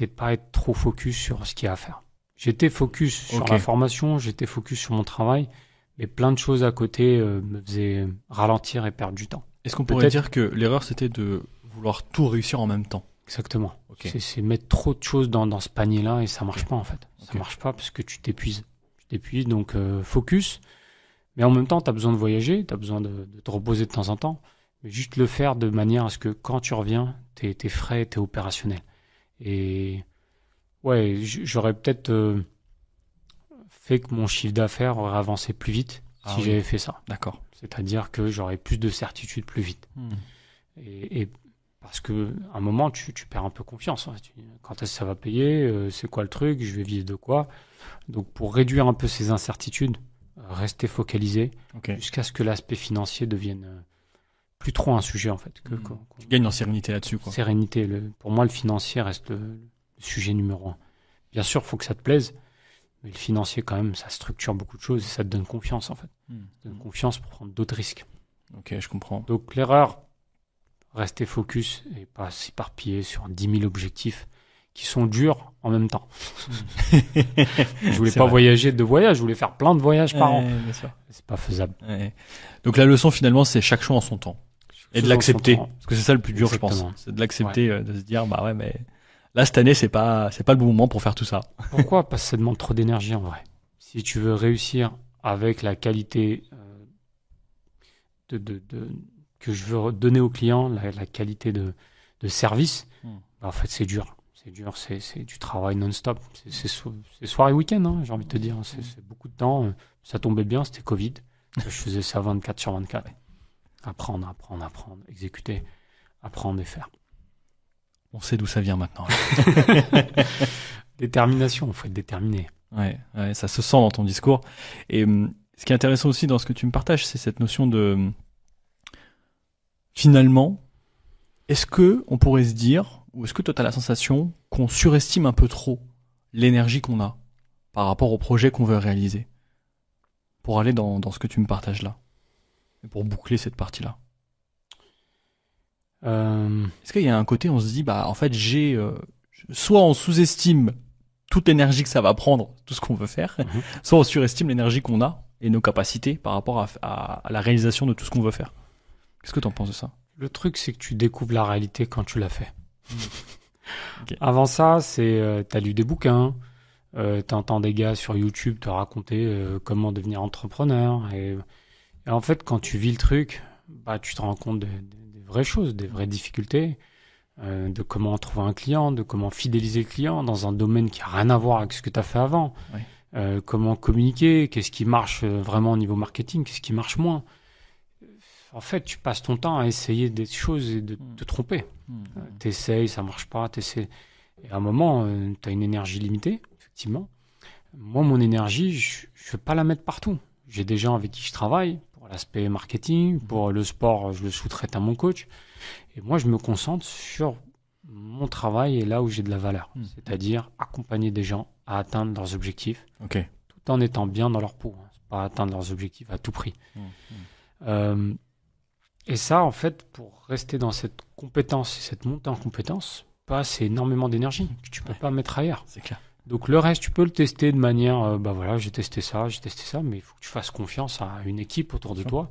pas être trop focus sur ce qu'il y a à faire. J'étais focus sur la formation, j'étais focus sur mon travail, mais plein de choses à côté me faisaient ralentir et perdre du temps.
Est-ce qu'on pourrait dire que l'erreur, c'était de vouloir tout réussir en même temps?
Exactement. C'est mettre trop de choses dans ce panier-là et ça marche pas en fait. Ça marche pas parce que tu t'épuises. Donc focus. Mais en même temps, tu as besoin de voyager, tu as besoin de te reposer de temps en temps. Mais juste le faire de manière à ce que quand tu reviens, t'es frais, t'es opérationnel. Et ouais, j'aurais peut-être fait que mon chiffre d'affaires aurait avancé plus vite si j'avais fait ça.
D'accord.
C'est-à-dire que j'aurais plus de certitude plus vite. Et parce que à un moment, tu perds un peu confiance. Hein. Quand est-ce que ça va payer? C'est quoi le truc? Je vais vivre de quoi? Donc, pour réduire un peu ces incertitudes, rester focalisé jusqu'à ce que l'aspect financier devienne plus trop un sujet, en fait.
Tu gagnes en sérénité là-dessus, quoi.
Sérénité. Pour moi, le financier reste le sujet numéro 1. Bien sûr, il faut que ça te plaise, mais le financier, quand même, ça structure beaucoup de choses et ça te donne confiance, en fait. Ça te donne confiance pour prendre d'autres risques.
Ok, je comprends.
Donc, l'erreur, rester focus et pas s'éparpiller sur 10 000 objectifs qui sont durs en même temps. Je voulais pas voyager de voyage, je voulais faire plein de voyages par an.
Bien sûr.
C'est pas faisable.
Donc la leçon finalement, c'est chaque chose en son temps. Et de l'accepter. Parce que c'est ça le plus dur,
Exactement.
je pense. C'est de l'accepter, de se dire, mais là, cette année, c'est pas le bon moment pour faire tout ça.
Pourquoi? Parce que ça demande trop d'énergie en vrai. Si tu veux réussir avec la qualité que je veux donner aux clients, la qualité de service, en fait, c'est dur. C'est dur, c'est du travail non-stop. C'est soir et week-end, hein, j'ai envie de te dire. C'est beaucoup de temps. Ça tombait bien, c'était Covid. Je faisais ça 24/24. Apprendre, exécuter, apprendre et faire.
On sait d'où ça vient maintenant.
Détermination, il faut être déterminé.
Ouais, ça se sent dans ton discours. Et ce qui est intéressant aussi dans ce que tu me partages, c'est cette notion de finalement, est-ce que on pourrait se dire, ou est-ce que toi tu as la sensation qu'on surestime un peu trop l'énergie qu'on a par rapport au projet qu'on veut réaliser, pour aller dans ce que tu me partages là, et pour boucler cette partie-là. Est-ce qu'il y a un côté, on se dit, en fait, soit on sous-estime toute l'énergie que ça va prendre, tout ce qu'on veut faire, soit on surestime l'énergie qu'on a et nos capacités par rapport à la réalisation de tout ce qu'on veut faire. Qu'est-ce que tu en penses de ça?
Le truc, c'est que tu découvres la réalité quand tu l'as fait.
Okay.
Avant ça, t'as lu des bouquins, t'entends des gars sur YouTube te raconter comment devenir entrepreneur. Et en fait, quand tu vis le truc, tu te rends compte des vraies choses, des vraies difficultés, de comment trouver un client, de comment fidéliser le client dans un domaine qui n'a rien à voir avec ce que tu as fait avant. Ouais. Comment communiquer, qu'est-ce qui marche vraiment au niveau marketing, qu'est-ce qui marche moins. En fait, tu passes ton temps à essayer des choses et de te tromper. T'essayes, ça marche pas, t'essayes. Et à un moment, tu as une énergie limitée, effectivement. Moi, mon énergie, je ne vais pas la mettre partout. J'ai des gens avec qui je travaille pour l'aspect marketing, pour le sport, je le sous-traite à mon coach. Et moi, je me concentre sur mon travail et là où j'ai de la valeur. C'est-à-dire accompagner des gens à atteindre leurs objectifs, tout en étant bien dans leur peau. C'est pas atteindre leurs objectifs à tout prix. Et ça, en fait, pour rester dans cette compétence et cette montée en compétence, c'est énormément d'énergie que tu peux pas mettre ailleurs.
C'est clair.
Donc le reste, tu peux le tester de manière, voilà, j'ai testé ça, mais il faut que tu fasses confiance à une équipe autour de toi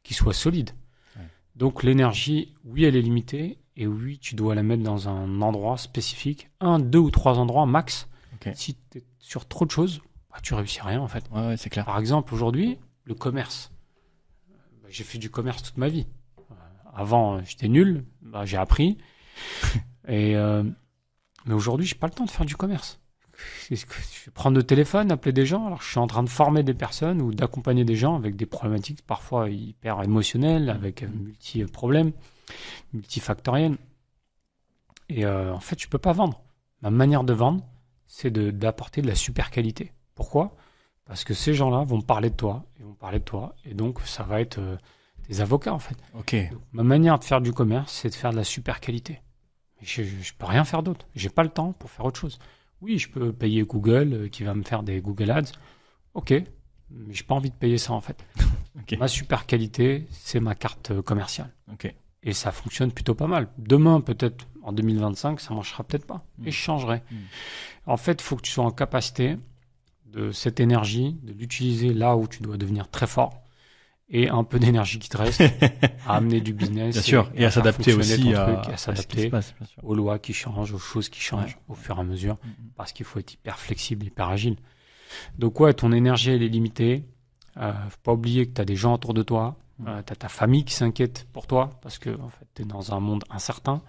qui soit solide. Ouais. Donc l'énergie, oui, elle est limitée, et oui, tu dois la mettre dans un endroit spécifique, 1, 2 ou 3 endroits max. Si tu es sur trop de choses, tu réussis rien en fait.
Ouais, c'est clair.
Par exemple, aujourd'hui, le commerce. J'ai fait du commerce toute ma vie. Avant, j'étais nul, j'ai appris. Mais aujourd'hui, j'ai pas le temps de faire du commerce. Je vais prendre le téléphone, appeler des gens. Alors, je suis en train de former des personnes ou d'accompagner des gens avec des problématiques parfois hyper émotionnelles, avec multi-problèmes, multifactoriels. Et en fait, je peux pas vendre. Ma manière de vendre, c'est d'apporter de la super qualité. Pourquoi ? Parce que ces gens-là vont parler de toi, et donc ça va être des avocats en fait. Donc, ma manière de faire du commerce, c'est de faire de la super qualité. Mais je peux rien faire d'autre. J'ai pas le temps pour faire autre chose. Oui, je peux payer Google qui va me faire des Google Ads. Ok, mais j'ai pas envie de payer ça en fait. Ma super qualité, c'est ma carte commerciale. Et ça fonctionne plutôt pas mal. Demain, peut-être en 2025, ça marchera peut-être pas. Et je changerai. En fait, il faut que tu sois en capacité de cette énergie, de l'utiliser là où tu dois devenir très fort, et un peu d'énergie qui te reste à amener du business.
Bien sûr, et à s'adapter aussi
à s'adapter aux lois qui changent, aux choses qui changent au fur et à mesure, parce qu'il faut être hyper flexible, hyper agile. Donc ouais, ton énergie, elle est limitée. Faut pas oublier que tu as des gens autour de toi, tu as ta famille qui s'inquiète pour toi, parce que en fait, tu es dans un monde incertain.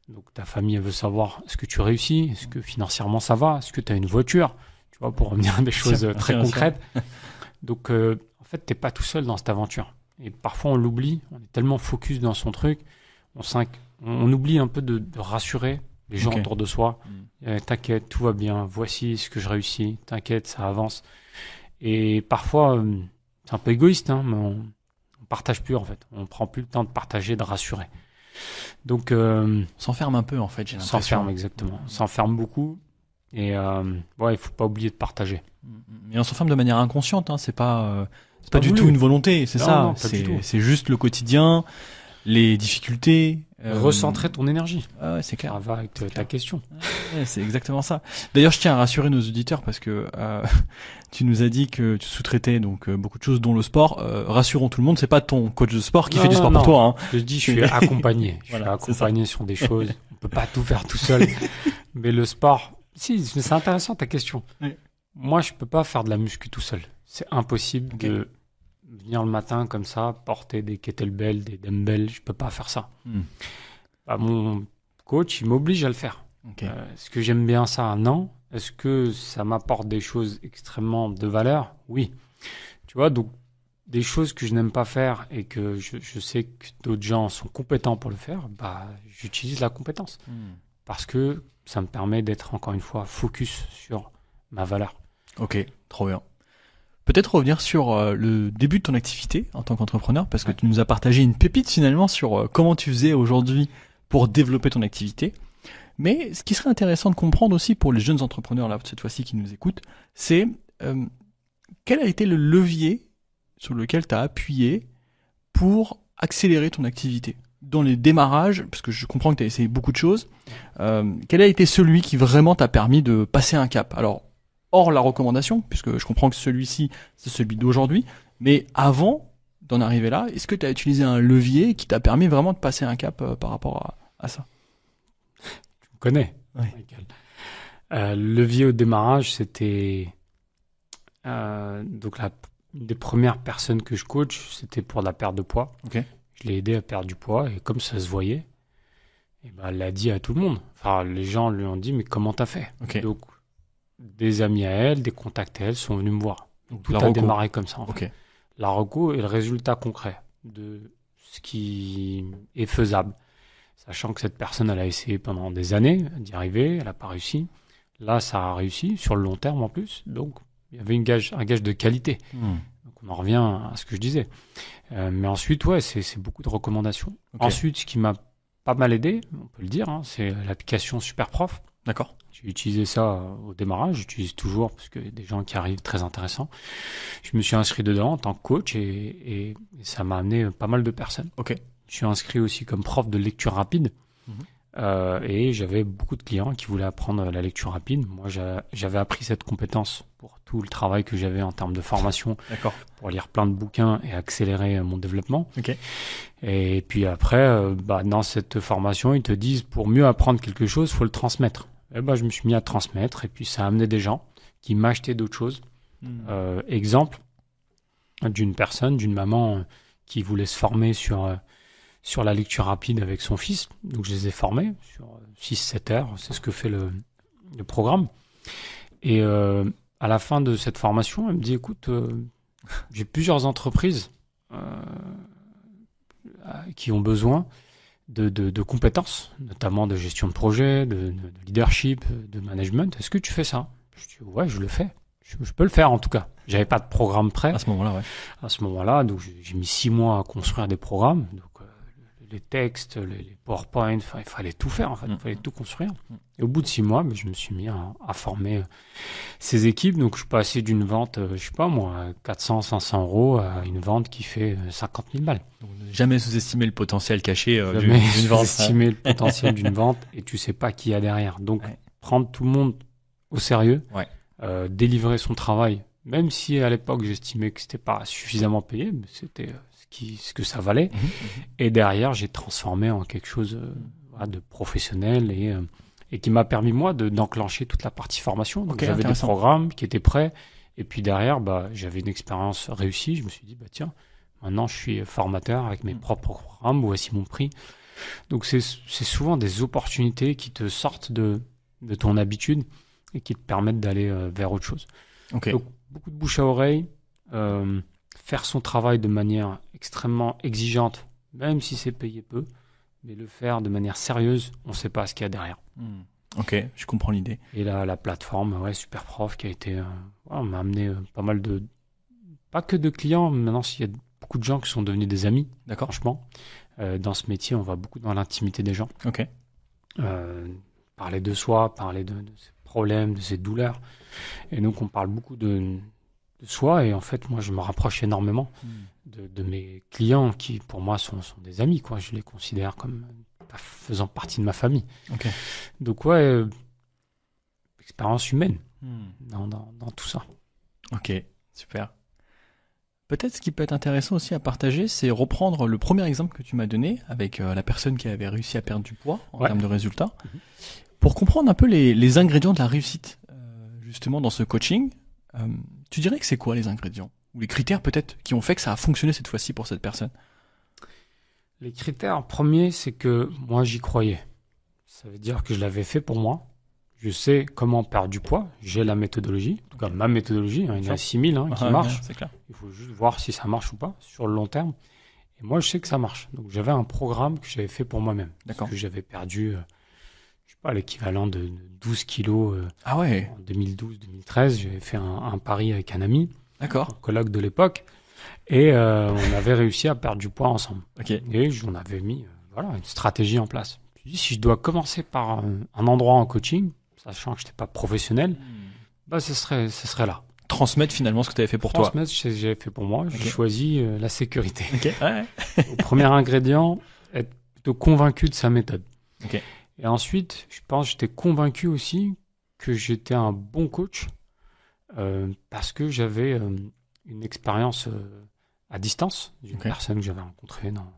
Donc ta famille, elle veut savoir, est-ce que tu réussis, est-ce que financièrement ça va, est-ce que tu as une voiture, tu vois, pour revenir à des choses très concrètes. Donc en fait, t'es pas tout seul dans cette aventure. Et parfois, on l'oublie. On est tellement focus dans son truc. On oublie un peu de rassurer les gens autour de soi. T'inquiète, tout va bien. Voici ce que je réussis. T'inquiète, ça avance. Et parfois, c'est un peu égoïste, mais on partage plus en fait. On prend plus le temps de partager, de rassurer. Donc,
on s'enferme un peu en fait, j'ai l'impression.
On s'enferme, exactement. On s'enferme beaucoup. Et il faut pas oublier de partager.
Mais on s'enferme de manière inconsciente, c'est pas du tout une volonté, c'est ça. C'est juste le quotidien, les difficultés.
Recentrer ton énergie.
Ouais, c'est clair.
Ça va avec ta question.
Ouais, c'est exactement ça. D'ailleurs, je tiens à rassurer nos auditeurs parce que tu nous as dit que tu sous-traitais donc beaucoup de choses, dont le sport. Rassurons tout le monde, c'est pas ton coach de sport qui fait du sport pour toi. Hein.
Je dis, je suis accompagné. Je suis accompagné sur des choses. On peut pas tout faire tout seul. Mais le sport, si, c'est intéressant ta question. Oui. Moi, je peux pas faire de la muscu tout seul. C'est impossible de venir le matin comme ça, porter des kettlebells, des dumbbells. Je peux pas faire ça. Mon coach, il m'oblige à le faire. Est-ce que j'aime bien ça? Non. Est-ce que ça m'apporte des choses extrêmement de valeur? Oui. Tu vois, donc des choses que je n'aime pas faire et que je sais que d'autres gens sont compétents pour le faire, j'utilise la compétence. parce que ça me permet d'être encore une fois focus sur ma valeur.
Ok, trop bien. Peut-être revenir sur le début de ton activité en tant qu'entrepreneur, parce que tu nous as partagé une pépite finalement sur comment tu faisais aujourd'hui pour développer ton activité. Mais ce qui serait intéressant de comprendre aussi pour les jeunes entrepreneurs là cette fois-ci qui nous écoutent, c'est quel a été le levier sur lequel tu as appuyé pour accélérer ton activité dans les démarrages, parce que je comprends que tu as essayé beaucoup de choses. Quel a été celui qui vraiment t'a permis de passer un cap? Alors, hors la recommandation, puisque je comprends que celui-ci, c'est celui d'aujourd'hui, mais avant d'en arriver là, est-ce que tu as utilisé un levier qui t'a permis vraiment de passer un cap par rapport à ça?
Tu me connais,
Ouais.
Michael. Le levier au démarrage, c'était donc une des premières personnes que je coach, c'était pour la perte de poids.
Ok.
Je l'ai aidé à perdre du poids et comme ça se voyait, et ben, elle l'a dit à tout le monde. Enfin, les gens lui ont dit, mais comment t'as fait?
Ok.
Donc, des amis à elle, des contacts à elle sont venus me voir.
Donc,
Tout
la
a
reco.
démarré comme ça. En fait.
Ok.
La reco est le résultat concret de ce qui est faisable. Sachant que cette personne, elle a essayé pendant des années d'y arriver, elle n'a pas réussi. Là, ça a réussi, sur le long terme en plus. Donc, il y avait un gage de qualité. Donc, on en revient à ce que je disais. Mais ensuite, ouais, c'est beaucoup de recommandations.
Ok.
Ensuite, ce qui m'a pas mal aidé, on peut le dire, hein, c'est l'application Superprof.
D'accord.
J'ai utilisé ça au démarrage, j'utilise toujours parce qu'il y a des gens qui arrivent très intéressants. Je me suis inscrit dedans en tant que coach et ça m'a amené pas mal de personnes.
Ok.
Je suis inscrit aussi comme prof de lecture rapide et j'avais beaucoup de clients qui voulaient apprendre la lecture rapide. Moi, j'avais appris cette compétence pour tout le travail que j'avais en termes de formation
D'accord.
pour lire plein de bouquins et accélérer mon développement.
Ok.
Et puis après, dans cette formation, ils te disent pour mieux apprendre quelque chose, il faut le transmettre. Et je me suis mis à transmettre et puis ça a amené des gens qui m'achetaient d'autres choses. Exemple d'une personne, d'une maman qui voulait se former sur la lecture rapide avec son fils. Donc je les ai formés sur 6-7 heures, c'est ce que fait le programme. Et à la fin de cette formation, elle me dit, écoute, j'ai plusieurs entreprises qui ont besoin de compétences, notamment de gestion de projet, de leadership, de management. Est-ce que tu fais ça? Je dis, ouais, je le fais. Je peux le faire en tout cas. J'avais pas de programme prêt.
À ce moment-là, ouais.
À ce moment-là, donc j'ai mis 6 mois à construire des programmes. Donc les textes, les PowerPoint, il fallait tout faire en fait. Il fallait tout construire. Et au bout de 6 mois, je me suis mis à former ces équipes. Donc je suis passé d'une vente, je sais pas moi, 400, 500 euros à une vente qui fait 50 000 balles.
Donc, jamais sous-estimer le potentiel caché
Jamais
d'une vente.
estimer le potentiel d'une vente et tu sais pas qui y a derrière. Donc
Ouais.
prendre tout le monde au sérieux,
Ouais.
délivrer son travail, même si à l'époque j'estimais que c'était pas suffisamment payé, mais c'était ce que ça valait. Et derrière, j'ai transformé en quelque chose de professionnel et qui m'a permis moi d'enclencher toute la partie formation. Donc
Ok,
j'avais des
intéressant.
programmes qui étaient prêts et puis derrière, j'avais une expérience réussie. Je me suis dit, tiens, maintenant je suis formateur avec mes propres programmes, voici mon prix. Donc c'est souvent des opportunités qui te sortent de ton habitude et qui te permettent d'aller vers autre chose.
Ok.
Donc beaucoup de bouche à oreille, faire son travail de manière extrêmement exigeante, même si c'est payé peu, mais le faire de manière sérieuse, on ne sait pas ce qu'il y a derrière.
Ok, je comprends l'idée.
Et là, la plateforme, Superprof, qui a été, on m'a amené pas mal pas que de clients, mais maintenant il y a beaucoup de gens qui sont devenus des amis.
D'accord.
Franchement, dans ce métier, on va beaucoup dans l'intimité des gens.
Ok.
Parler de soi, parler de ses problèmes, de ses douleurs. Et donc, on parle beaucoup de soi. Et en fait, moi, je me rapproche énormément de mes clients qui, pour moi, sont des amis, quoi. Je les considère comme faisant partie de ma famille.
Ok.
Donc, ouais, expérience humaine dans tout ça.
Ok, super. Peut-être ce qui peut être intéressant aussi à partager, c'est reprendre le premier exemple que tu m'as donné avec la personne qui avait réussi à perdre du poids en termes de résultats. Pour comprendre un peu les ingrédients de la réussite, justement, dans ce coaching, tu dirais que c'est quoi les ingrédients? Ou les critères peut-être qui ont fait que ça a fonctionné cette fois-ci pour cette personne?
Les critères premiers, c'est que moi, j'y croyais. Ça veut dire que je l'avais fait pour moi. Je sais comment perdre du poids. J'ai la méthodologie. En tout cas, ma méthodologie. Il y en a 6000 qui marchent.
C'est clair.
Il faut juste voir si ça marche ou pas sur le long terme. Et moi, je sais que ça marche. Donc, j'avais un programme que j'avais fait pour moi-même.
D'accord.
Parce que j'avais perdu, sais pas, l'équivalent de 12 kilos
Ah ouais,
en 2012-2013. J'avais fait un pari avec un ami, un
d'accord.
collègue de l'époque, et on avait réussi à perdre du poids ensemble.
Ok.
Et on avait mis une stratégie en place. Je me suis dit, si je dois commencer par un endroit en coaching, sachant que je n'étais pas professionnel, ce serait là.
Transmettre finalement ce que tu avais fait pour toi.
Transmettre ce que j'avais fait pour moi. J'ai choisi la sécurité.
Ok. Ouais.
Au premier ingrédient, être plutôt convaincu de sa méthode.
Ok.
Et ensuite, je pense que j'étais convaincu aussi que j'étais un bon coach parce que j'avais une expérience à distance d'une personne que j'avais rencontrée dans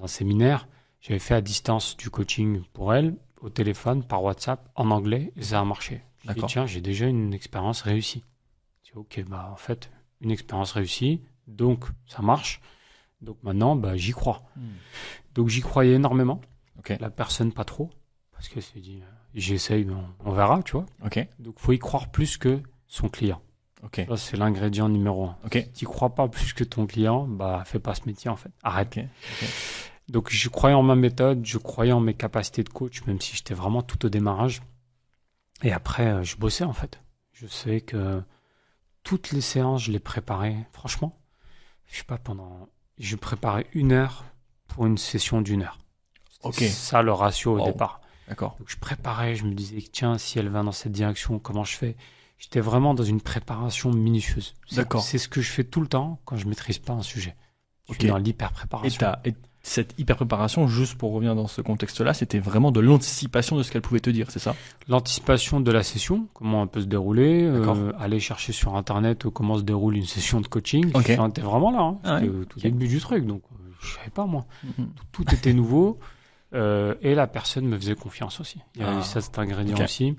un séminaire. J'avais fait à distance du coaching pour elle, au téléphone, par WhatsApp, en anglais, et ça a marché. Je me dis, tiens, j'ai déjà une expérience réussie. Je dis, ok, en fait, une expérience réussie, donc ça marche. Donc maintenant, j'y crois. Donc j'y croyais énormément.
Okay.
La personne, pas trop, parce qu'elle s'est dit, j'essaye, mais on verra, tu vois.
Okay.
Donc faut y croire plus que son client.
Okay.
Ça, c'est l'ingrédient numéro 1.
Okay.
Si tu crois pas plus que ton client, fais pas ce métier en fait. Arrête.
Okay.
Donc je croyais en ma méthode, je croyais en mes capacités de coach, même si j'étais vraiment tout au démarrage. Et après, je bossais en fait. Je sais que toutes les séances, je les préparais. Franchement, je préparais 1 heure pour une session d'1 heure.
C'était
ça le ratio au départ.
D'accord.
Donc je préparais, je me disais, tiens, si elle va dans cette direction, comment je fais ? J'étais vraiment dans une préparation minutieuse.
D'accord.
C'est ce que je fais tout le temps quand je maîtrise pas un sujet. Je suis dans l'hyper-préparation.
Et cette hyper-préparation, juste pour revenir dans ce contexte-là, c'était vraiment de l'anticipation de ce qu'elle pouvait te dire, c'est ça ?
L'anticipation de la session, comment elle peut se dérouler, aller chercher sur Internet comment se déroule une session de coaching.
Okay.
J'étais vraiment là. C'était au tout début du truc, donc je savais pas moi. Tout était nouveau. Et la personne me faisait confiance aussi. Il y avait cet ingrédient aussi.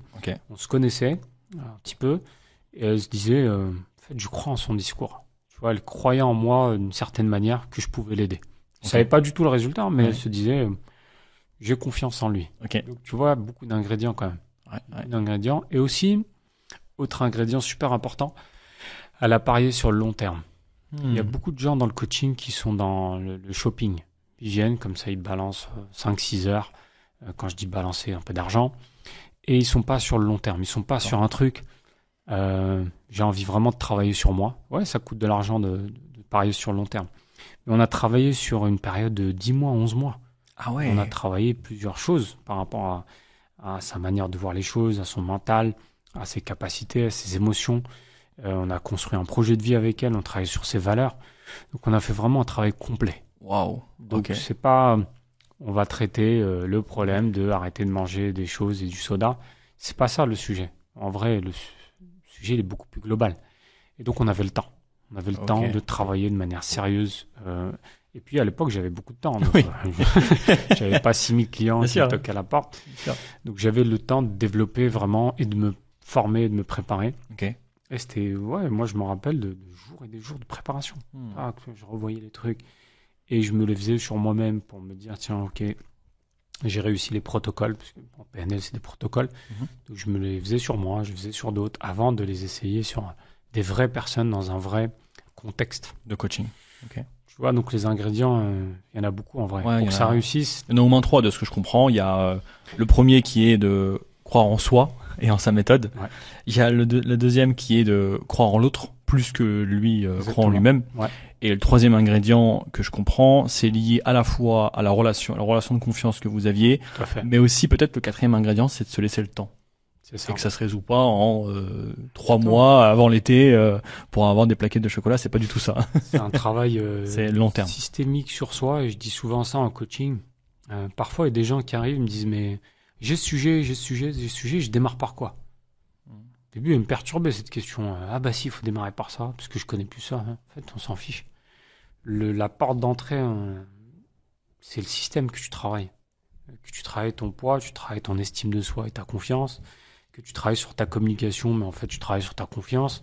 On se connaissait un petit peu et elle se disait, en fait, je crois en son discours. Tu vois, elle croyait en moi d'une certaine manière que je pouvais l'aider. Je savais pas du tout le résultat, mais elle se disait, j'ai confiance en lui. Donc tu vois, beaucoup d'ingrédients quand même. Beaucoup d'ingrédients. Et aussi, autre ingrédient super important, elle a parié sur le long terme. Il y a beaucoup de gens dans le coaching qui sont dans le shopping. Ils viennent, comme ça, ils balancent 5-6 heures. Quand je dis balancer, un peu d'argent. Et ils sont pas sur le long terme. Ils sont pas sur un truc. J'ai envie vraiment de travailler sur moi. Ouais, ça coûte de l'argent de parier sur le long terme. Mais on a travaillé sur une période de 10 mois, 11 mois.
Ah ouais.
On a travaillé plusieurs choses par rapport à sa manière de voir les choses, à son mental, à ses capacités, à ses émotions. On a construit un projet de vie avec elle. On travaille sur ses valeurs. Donc on a fait vraiment un travail complet.
Waouh.
Donc c'est pas, on va traiter le problème de arrêter de manger des choses et du soda. C'est pas ça le sujet. En vrai, le sujet il est beaucoup plus global. Et donc on avait le temps. On avait le temps de travailler de manière sérieuse. Et puis à l'époque j'avais beaucoup de temps. Donc, j'avais pas 6000 clients qui toquaient à la porte. Donc j'avais le temps de développer vraiment et de me former et de me préparer. Et c'était, moi je me rappelle de jours et des jours de préparation. Je revoyais les trucs. Et je me les faisais sur moi-même pour me dire, tiens, ok, j'ai réussi les protocoles, parce que PNL, c'est des protocoles. Donc, je me les faisais sur moi, je les faisais sur d'autres, avant de les essayer sur des vraies personnes dans un vrai contexte.
De coaching.
Tu vois, donc les ingrédients, il y en a beaucoup en vrai. Pour que ça réussisse.
Il y en a au moins 3 de ce que je comprends. Il y a le premier qui est de croire en soi et en sa méthode. Il y a le deuxième qui est de croire en l'autre, plus que lui croit en lui-même. Et le troisième ingrédient que je comprends, c'est lié à la fois à la relation de confiance que vous aviez, mais aussi peut-être le quatrième ingrédient, c'est de se laisser le temps. C'est ça. Et que ça se résout pas en 3 mois avant l'été pour avoir des plaquettes de chocolat, c'est pas du tout ça.
C'est un travail
c'est long terme.
Systémique sur soi, et je dis souvent ça en coaching. Parfois, il y a des gens qui arrivent et me disent, mais j'ai ce sujet, je démarre par quoi? Au début, elle me perturbait cette question. Si, il faut démarrer par ça, parce que je connais plus ça. En fait, on s'en fiche. La porte d'entrée, c'est le système que tu travailles. Que tu travailles ton poids, tu travailles ton estime de soi et ta confiance, que tu travailles sur ta communication, mais en fait, tu travailles sur ta confiance.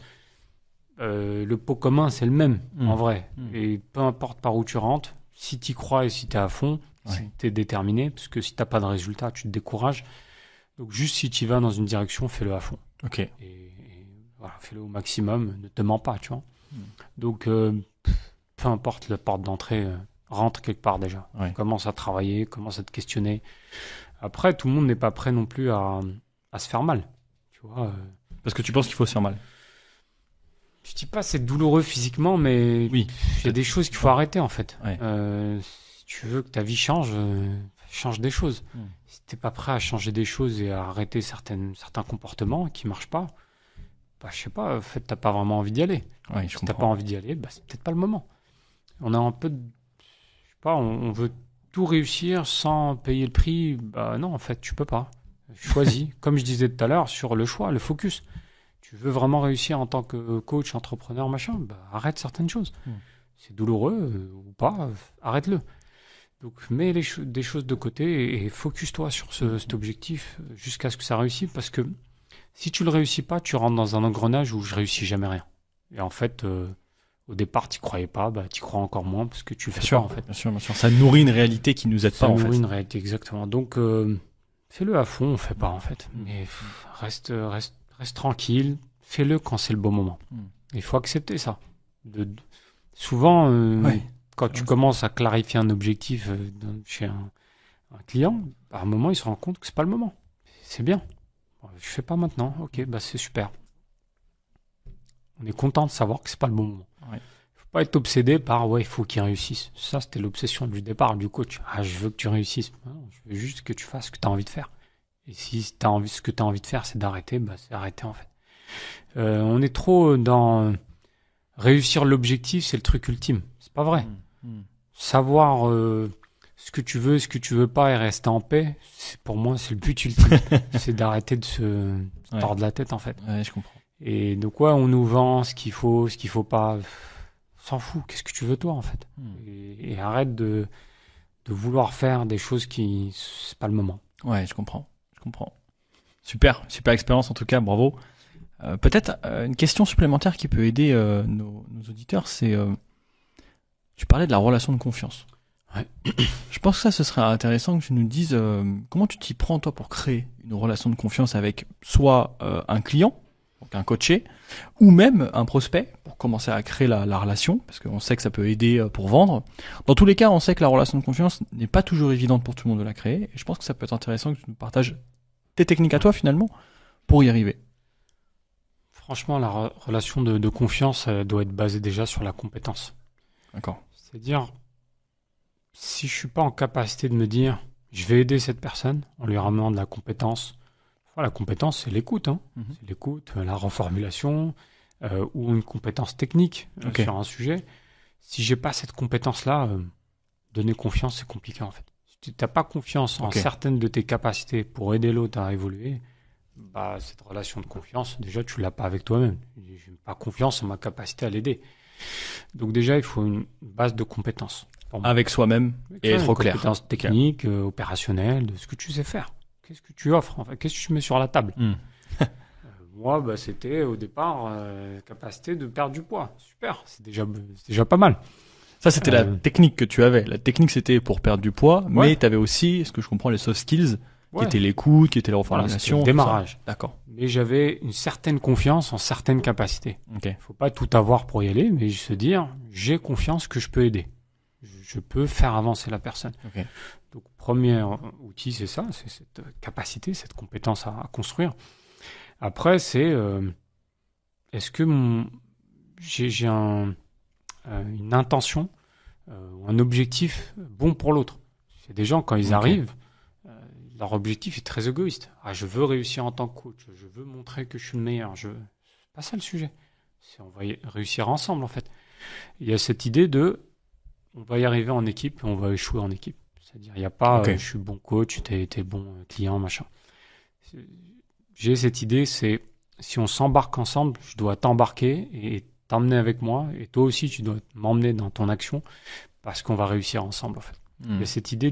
Le pot commun, c'est le même, en vrai. Et peu importe par où tu rentres, si tu y crois et si tu es à fond, si tu es déterminé, parce que si tu n'as pas de résultat, tu te décourages. Donc, juste si tu y vas dans une direction, fais-le à fond. Et voilà, fais-le au maximum, ne te mens pas, tu vois. Donc, peu importe la porte d'entrée, rentre quelque part déjà. Commence à travailler, commence à te questionner. Après, tout le monde n'est pas prêt non plus à se faire mal. Tu vois,
Parce que tu penses qu'il faut se faire mal.
je dis pas c'est douloureux physiquement, mais
Oui.
il y a des choses qu'il faut arrêter en fait.
Ouais.
Si tu veux que ta vie change, change des choses. Si t'es pas prêt à changer des choses et à arrêter certains comportements qui marchent pas, bah je sais pas, en fait t'as pas vraiment envie d'y aller.
Ouais, je
Si t'as pas
comprends.
envie d'y aller, bah c'est peut-être pas le moment. On a un peu, je sais pas, on veut tout réussir sans payer le prix. Bah non, en fait tu peux pas. Choisis, comme je disais tout à l'heure, sur le choix, le focus. Tu veux vraiment réussir en tant que coach, entrepreneur, machin, bah arrête certaines choses. C'est douloureux ou pas, arrête-le. Donc mets des choses de côté et focus-toi sur cet objectif jusqu'à ce que ça réussisse, parce que si tu le réussis pas, tu rentres dans un engrenage où je réussis jamais rien. Et en fait, au départ, tu croyais pas, bah tu crois encore moins parce que tu le
Bien
fais
sûr,
pas en fait.
bien sûr, bien sûr. Ça nourrit une réalité qui nous aide
Ça
pas en
nourrit
fait.
une réalité exactement. Donc fais-le à fond, on fait pas en fait. Mais reste tranquille, fais-le quand c'est le bon moment. Il faut accepter ça. Souvent,
Ouais.
quand tu commences à clarifier un objectif chez un client, à un moment, il se rend compte que c'est pas le moment. C'est bien. Bon, je fais pas maintenant. Ok, bah c'est super. On est content de savoir que c'est pas le bon moment.
Ouais.
Faut pas être obsédé par ouais, il faut qu'il réussisse. Ça, c'était l'obsession du départ du coach. Ah, je veux que tu réussisses. Non, je veux juste que tu fasses ce que tu as envie de faire. Et si ce que tu as envie de faire, c'est d'arrêter, bah c'est arrêter en fait. On est trop dans réussir l'objectif, c'est le truc ultime. C'est pas vrai. Savoir ce que tu veux pas et rester en paix, pour moi, c'est le but ultime. C'est d'arrêter de se tordre la tête en fait.
Ouais, je comprends.
Et donc ouais, on nous vend ce qu'il faut pas. On s'en fout. Qu'est-ce que tu veux toi en fait? Et arrête de vouloir faire des choses qui c'est pas le moment.
Ouais, je comprends. Super expérience en tout cas, bravo. Peut-être une question supplémentaire qui peut aider nos auditeurs, c'est tu parlais de la relation de confiance.
Ouais.
Je pense que ça, ce serait intéressant que tu nous dises comment tu t'y prends toi pour créer une relation de confiance avec soit un client, donc un coaché, ou même un prospect pour commencer à créer la relation, parce qu'on sait que ça peut aider pour vendre. Dans tous les cas, on sait que la relation de confiance n'est pas toujours évidente pour tout le monde de la créer, et je pense que ça peut être intéressant que tu nous partages tes techniques à toi finalement pour y arriver.
Franchement, la relation de confiance doit être basée déjà sur la compétence.
D'accord.
C'est-à-dire, si je suis pas en capacité de me dire, je vais aider cette personne en lui ramenant de la compétence. Enfin, la compétence, c'est l'écoute, hein. C'est l'écoute, la reformulation ou une compétence technique sur un sujet. Si j'ai pas cette compétence-là, donner confiance, c'est compliqué en fait. Si tu n'as pas confiance en certaines de tes capacités pour aider l'autre à évoluer, bah cette relation de confiance, déjà tu l'as pas avec toi-même. J'ai pas confiance en ma capacité à l'aider. Donc déjà, il faut une base de compétences.
Avec soi-même et être au clair.
Compétences techniques, opérationnelles, de ce que tu sais faire. Qu'est-ce que tu offres en fait? Qu'est-ce que tu mets sur la table? Moi, bah, c'était au départ capacité de perdre du poids. Super, c'est déjà pas mal.
Ça, c'était la technique que tu avais. La technique, c'était pour perdre du poiit, mais tu avais aussi, ce que je comprends, les soft skills, qui étaient l'écoute, qui étaient la reformulation.
Le démarrage.
D'accord.
Mais j'avais une certaine confiance en certaines capacités.
Okay.
Faut pas tout avoir pour y aller, mais se dire, j'ai confiance que je peux aider. Je peux faire avancer la personne.
Okay.
Donc, premier outil, c'est ça, c'est cette capacité, cette compétence à construire. Après, c'est est-ce que j'ai une intention ou un objectif bon pour l'autre. C'est des gens, quand ils arrivent, leur objectif est très égoïste. Ah, je veux réussir en tant que coach, je veux montrer que je suis le meilleur. C'est pas ça le sujet. On va réussir ensemble, en fait. Il y a cette idée on va y arriver en équipe et on va échouer en équipe. C'est-à-dire, il n'y a pas je suis bon coach, t'es bon client, machin. J'ai cette idée, c'est si on s'embarque ensemble, je dois t'embarquer et t'emmener avec moi, et toi aussi tu dois m'emmener dans ton action parce qu'on va réussir ensemble en fait. Il y a cette idée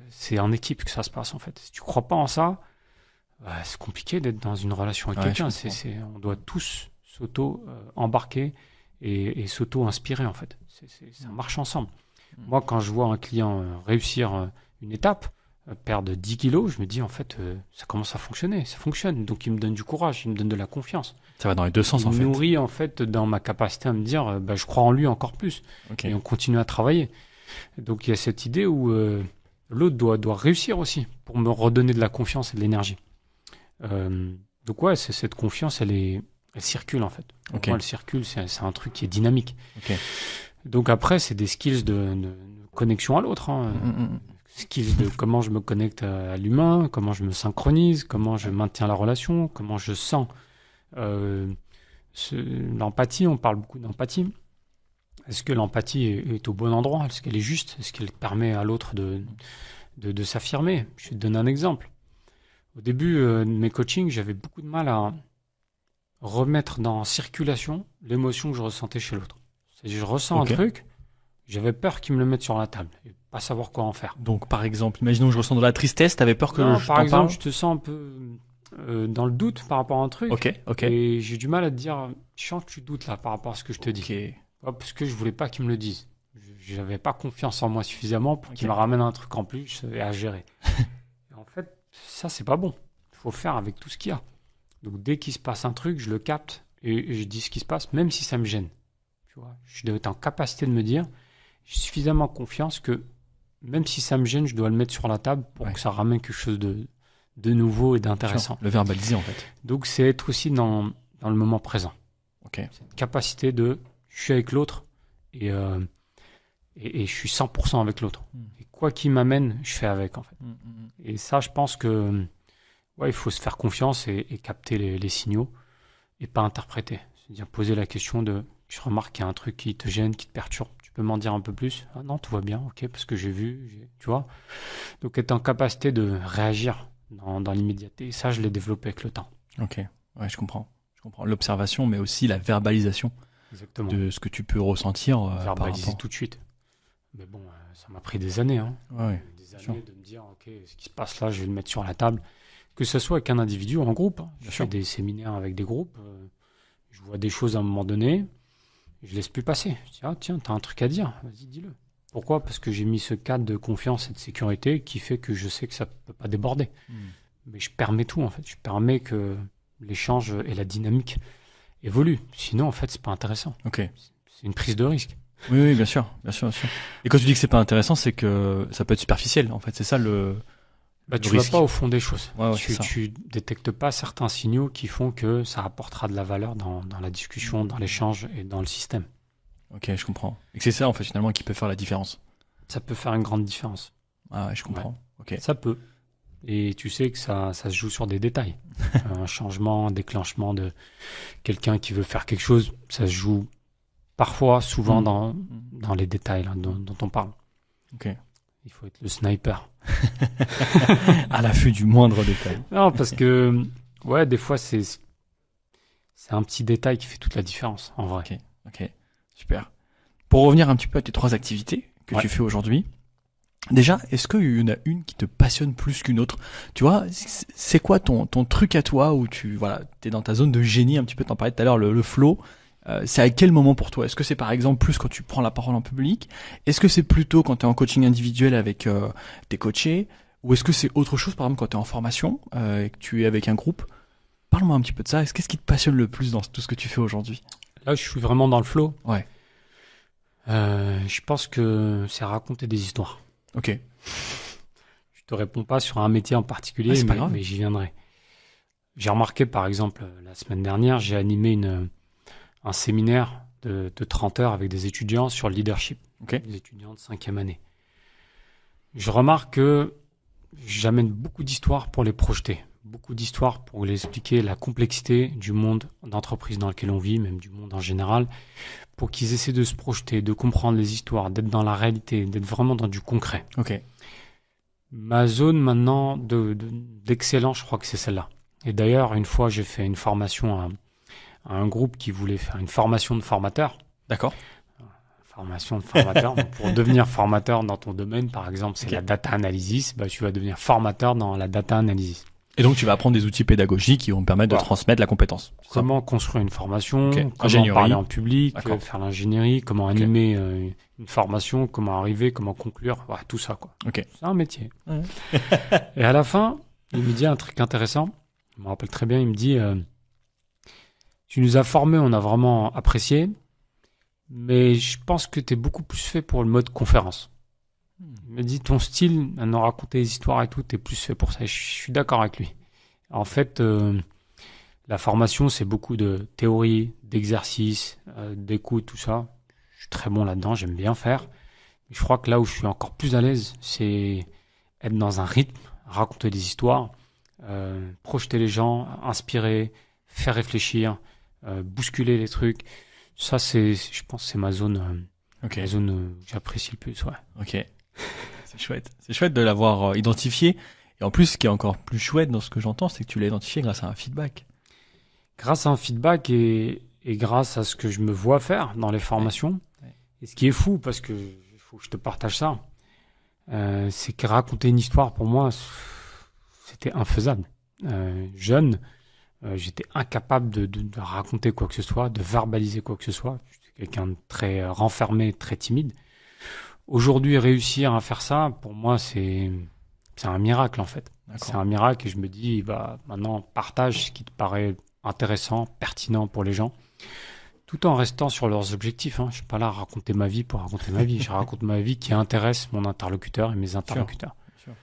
c'est en équipe que ça se passe en fait. Si tu crois pas en ça, c'est compliqué d'être dans une relation avec quelqu'un. On doit tous s'auto-embarquer et s'auto-inspirer en fait. Ça marche ensemble. Moi, quand je vois un client réussir une étape, perdre 10 kilos, je me dis en fait, ça commence à fonctionner, ça fonctionne. Donc il me donne du courage, il me donne de la confiance.
Ça va dans les deux sens en fait.
Il me nourrit en fait dans ma capacité à me dire, je crois en lui encore plus. Et on continue à travailler. Donc il y a cette idée où l'autre doit réussir aussi pour me redonner de la confiance et de l'énergie. Donc ouais, cette confiance, elle circule en fait. Pour moi, elle circule, c'est un truc qui est dynamique. Donc après, c'est des skills de connexion à l'autre. Skills de comment je me connecte à l'humain, comment je me synchronise, comment je maintiens la relation, comment je sens. L'empathie, on parle beaucoup d'empathie. Est-ce que l'empathie est au bon endroit? Est-ce qu'elle est juste? Est-ce qu'elle permet à l'autre de s'affirmer? Je vais te donner un exemple. Au début de mes coachings, j'avais beaucoup de mal à remettre dans circulation l'émotion que je ressentais chez l'autre. C'est-à-dire, je ressens un truc, j'avais peur qu'il me le mette sur la table et pas savoir quoi en faire.
Donc, par exemple, imaginons que je ressens de la tristesse, t'avais peur que je
par
t'en
exemple,
parle?
je te sens un peu dans le doute par rapport à un truc. Et j'ai du mal à te dire, je sens que tu doutes là par rapport à ce que je te dis. Parce que je voulais pas qu'il me le dise. J'avais pas confiance en moi suffisamment pour qu'il me ramène un truc en plus et à gérer. Et en fait, ça, c'est pas bon. Il faut faire avec tout ce qu'il y a. Donc, dès qu'il se passe un truc, je le capte et je dis ce qui se passe, même si ça me gêne. Tu vois, je dois être en capacité de me dire, j'ai suffisamment confiance que même si ça me gêne, je dois le mettre sur la table pour que ça ramène quelque chose de nouveau et d'intéressant.
Le verbaliser, en fait.
Donc, c'est être aussi dans le moment présent. Cette capacité de, je suis avec l'autre et je suis 100% avec l'autre. Et quoi qu'il m'amène, je fais avec, en fait. Et ça, je pense que il faut se faire confiance et capter les signaux et pas interpréter. C'est-à-dire poser la question de, je remarque qu'il y a un truc qui te gêne, qui te perturbe. Tu peux m'en dire un peu plus? Ah non, tout va bien, ok, parce que j'ai vu, tu vois. Donc, être en capacité de réagir dans l'immédiateté. Et ça, je l'ai développé avec le temps.
Ok, ouais, je comprends. L'observation, mais aussi la verbalisation.
Exactement.
De ce que tu peux ressentir.
Verbaliser tout de suite. Mais bon, ça m'a pris des années. Des années de me dire, ok, ce qui se passe là, je vais le mettre sur la table. Que ce soit avec un individu ou en groupe. Je fais des séminaires avec des groupes. Je vois des choses à un moment donné. Je laisse plus passer. Je dis, ah tiens, t'as un truc à dire. Vas-y, dis-le. Pourquoi? Parce que j'ai mis ce cadre de confiance et de sécurité qui fait que je sais que ça peut pas déborder. Mais je permets tout, en fait. Je permets que l'échange et la dynamique évoluent. Sinon, en fait, c'est pas intéressant. C'est une prise de risque.
Oui, bien sûr. Et quand tu dis que c'est pas intéressant, c'est que ça peut être superficiel. En fait, c'est ça
tu vas pas au fond des choses.
Tu
détectes pas certains signaux qui font que ça apportera de la valeur dans la discussion, dans l'échange et dans le système.
Ok, je comprends. Et que c'est ça, en fait, finalement, qui peut faire la différence.
Ça peut faire une grande différence.
Ah ouais, je comprends. Ok.
Ça peut. Et tu sais que ça se joue sur des détails. Un changement, un déclenchement de quelqu'un qui veut faire quelque chose, ça se joue parfois, souvent dans les détails là, dont on parle.
Ok.
Il faut être le sniper.
À l'affût du moindre détail.
Non, parce que, des fois, c'est un petit détail qui fait toute la différence, en vrai.
Ok. Super. Pour revenir un petit peu à tes 3 activités que tu fais aujourd'hui, déjà, est-ce qu'il y en a une qui te passionne plus qu'une autre? Tu vois, c'est quoi ton truc à toi où t'es dans ta zone de génie un petit peu, t'en parlais tout à l'heure, le flow. C'est à quel moment pour toi? Est-ce que c'est par exemple plus quand tu prends la parole en public? Est-ce que c'est plutôt quand tu es en coaching individuel avec tes coachés? Ou est-ce que c'est autre chose, par exemple quand tu es en formation et que tu es avec un groupe? Parle-moi un petit peu de ça. Qu'est-ce qui te passionne le plus dans tout ce que tu fais aujourd'hui?
Là, je suis vraiment dans le flow.
Ouais.
Je pense que c'est raconter des histoires.
Ok.
Je te réponds pas sur un métier en particulier, mais j'y viendrai. J'ai remarqué, par exemple, la semaine dernière, j'ai animé un séminaire de 30 heures avec des étudiants sur le leadership. Des étudiants de 5e année. Je remarque que j'amène beaucoup d'histoires pour les projeter. Beaucoup d'histoires pour les expliquer la complexité du monde d'entreprise dans lequel on vit, même du monde en général, pour qu'ils essaient de se projeter, de comprendre les histoires, d'être dans la réalité, d'être vraiment dans du concret. Ma zone maintenant d'excellence, je crois que c'est celle-là. Et d'ailleurs, une fois, j'ai fait une formation à un groupe qui voulait faire une formation de formateur.
D'accord.
Formation de formateur. Pour devenir formateur dans ton domaine, par exemple, c'est la data analysis. Tu vas devenir formateur dans la data analysis.
Et donc, tu vas apprendre des outils pédagogiques qui vont permettre de transmettre la compétence.
Comment construire une formation, comment parler en public, faire l'ingénierie, comment animer une formation, comment arriver, comment conclure, tout ça, quoi. C'est un métier. Et à la fin, il me dit un truc intéressant. Je me rappelle très bien, il me dit tu nous as formés, on a vraiment apprécié, mais je pense que tu es beaucoup plus fait pour le mode conférence. Il me dit, ton style, à nous raconter des histoires et tout, t'es plus fait pour ça. Je suis d'accord avec lui. En fait, la formation, c'est beaucoup de théorie, d'exercice, d'écoute, tout ça. Je suis très bon là-dedans, j'aime bien faire. Mais je crois que là où je suis encore plus à l'aise, c'est être dans un rythme, raconter des histoires, projeter les gens, inspirer, faire réfléchir, bousculer les trucs. Ça, je pense, c'est ma zone, la zone que j'apprécie le plus, ouais.
Ok. C'est chouette. C'est chouette de l'avoir identifié. Et en plus, ce qui est encore plus chouette dans ce que j'entends, c'est que tu l'as identifié grâce à un feedback.
Grâce à un feedback et grâce à ce que je me vois faire dans les formations.
Ouais.
Et ce qui est fou, parce que il faut que je te partage ça, c'est que raconter une histoire, pour moi, c'était infaisable. Jeune, j'étais incapable de raconter quoi que ce soit, de verbaliser quoi que ce soit. J'étais quelqu'un de très renfermé, très timide. Aujourd'hui, réussir à faire ça, pour moi, c'est un miracle, en fait.
D'accord.
C'est un miracle et je me dis, bah, maintenant, partage ce qui te paraît intéressant, pertinent pour les gens, tout en restant sur leurs objectifs. Je suis pas là à raconter ma vie pour raconter ma vie. Je raconte ma vie qui intéresse mon interlocuteur et mes interlocuteurs.
Sûr.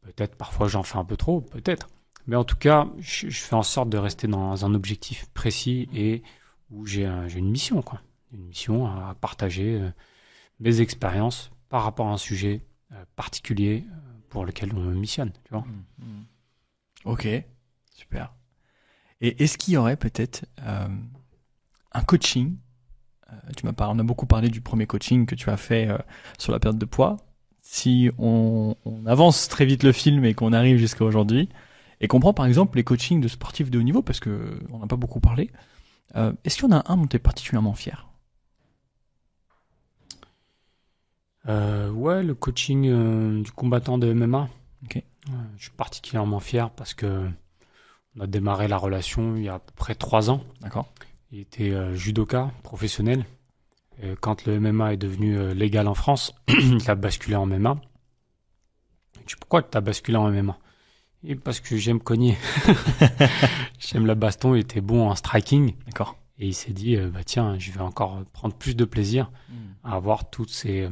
Peut-être parfois j'en fais un peu trop, peut-être. Mais en tout cas, je fais en sorte de rester dans un objectif précis et où j'ai une mission, quoi. Une mission à partager mes expériences par rapport à un sujet particulier pour lequel on me missionne, tu vois.
Ok, super. Et est-ce qu'il y aurait peut-être un coaching on a beaucoup parlé du premier coaching que tu as fait sur la perte de poids. Si on avance très vite le film et qu'on arrive jusqu'à aujourd'hui, et qu'on prend par exemple les coachings de sportifs de haut niveau, parce que on n'a pas beaucoup parlé, est-ce qu'il y en a un dont tu es particulièrement fier?
Ouais, le coaching du combattant de MMA.
Ok.
Je suis particulièrement fier parce que on a démarré la relation il y a à peu près 3 ans.
D'accord.
Il était judoka professionnel. Et quand le MMA est devenu légal en France, il a basculé en MMA. Je dis, pourquoi tu as basculé en MMA? Et parce que j'aime cogner. J'aime la baston, il était bon en striking.
D'accord.
Et il s'est dit, bah tiens, je vais encore prendre plus de plaisir à avoir tous ces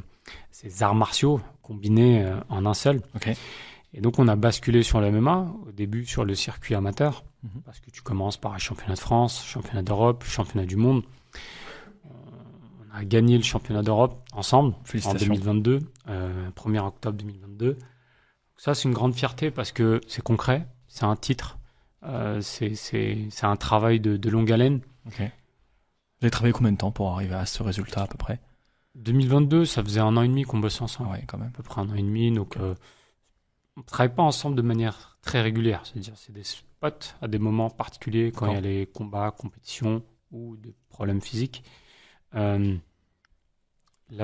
arts martiaux combinés en un seul.
Ok.
Et donc on a basculé sur le MMA, au début sur le circuit amateur, parce que tu commences par un championnat de France, championnat d'Europe, championnat du monde. On a gagné le championnat d'Europe ensemble en 2022, 1er octobre 2022. Donc ça, c'est une grande fierté parce que c'est concret, c'est un titre, c'est un travail de longue haleine.
Ok. Vous avez travaillé combien de temps pour arriver à ce résultat à peu près?
2022, ça faisait 1 an et demi qu'on bossait ensemble.
Ah ouais, quand même.
À peu près 1 an et demi, donc on ne travaille pas ensemble de manière très régulière. C'est-à-dire, c'est des spots à des moments particuliers quand il y a les combats, compétitions ou des problèmes physiques. La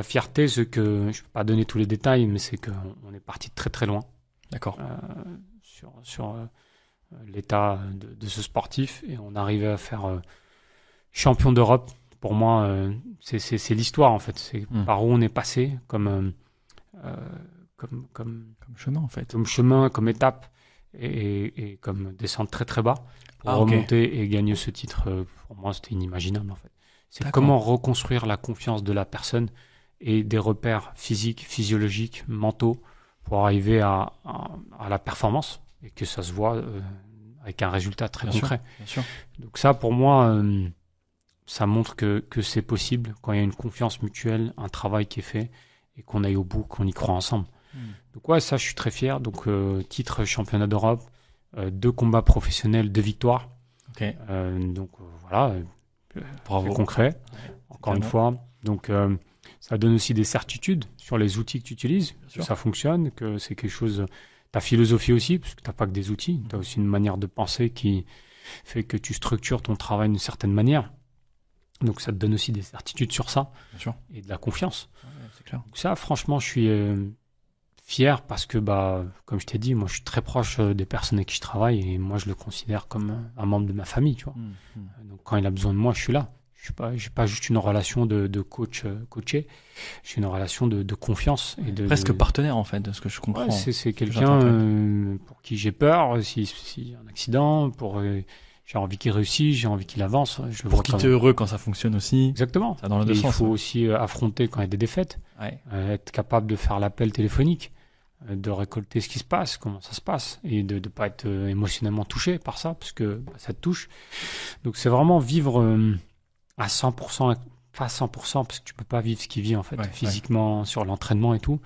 fierté, c'est que, je ne peux pas donner tous les détails, mais c'est qu'on est parti de très très loin.
D'accord.
Sur l'état de ce sportif et on arrivait à faire champion d'Europe. Pour moi, c'est l'histoire en fait. C'est par où on est passé comme
chemin en fait.
Comme chemin, comme étape et comme descendre très très bas pour remonter et gagner ce titre. Pour moi, c'était inimaginable en fait. C'est comment reconstruire la confiance de la personne et des repères physiques, physiologiques, mentaux pour arriver à la performance et que ça se voit avec un résultat très concret.
Bien sûr. Donc
ça, pour moi, ça montre que c'est possible quand il y a une confiance mutuelle, un travail qui est fait et qu'on aille au bout, qu'on y croit ensemble. Donc ouais, ça, je suis très fier. Donc titre championnat d'Europe, 2 combats professionnels, 2 victoires.
Okay.
Donc voilà,
bravo.
Concret, encore une fois. Donc ça donne aussi des certitudes sur les outils que tu utilises, que ça fonctionne, que c'est quelque chose... Ta philosophie aussi, parce que tu n'as pas que des outils, tu as aussi une manière de penser qui fait que tu structures ton travail d'une certaine manière. Donc ça te donne aussi des certitudes sur ça et de la confiance.
Ouais, c'est clair.
Donc ça, franchement, je suis fier parce que, comme je t'ai dit, moi je suis très proche des personnes avec qui je travaille et moi je le considère comme un membre de ma famille. Tu vois. Donc quand il a besoin de moi, je suis là. J'ai pas juste une relation de coaché, j'ai une relation de confiance. Et
presque partenaire en fait, de ce que je comprends.
Ouais, c'est quelqu'un pour qui j'ai peur, s'il y a un accident, J'ai envie qu'il réussisse, j'ai envie qu'il avance. Je le
Pour
vois
qu'il
comme...
te heureux quand ça fonctionne aussi.
Exactement.
Ça dans les deux
Et il
sens.
faut aussi affronter quand il y a des défaites,
Ouais.
être capable de faire l'appel téléphonique, de récolter ce qui se passe, comment ça se passe, et de ne pas être émotionnellement touché par ça, parce que ça te touche. Donc c'est vraiment vivre à 100%, pas 100%, parce que tu peux pas vivre ce qu'il vit en fait, physiquement, sur l'entraînement et tout,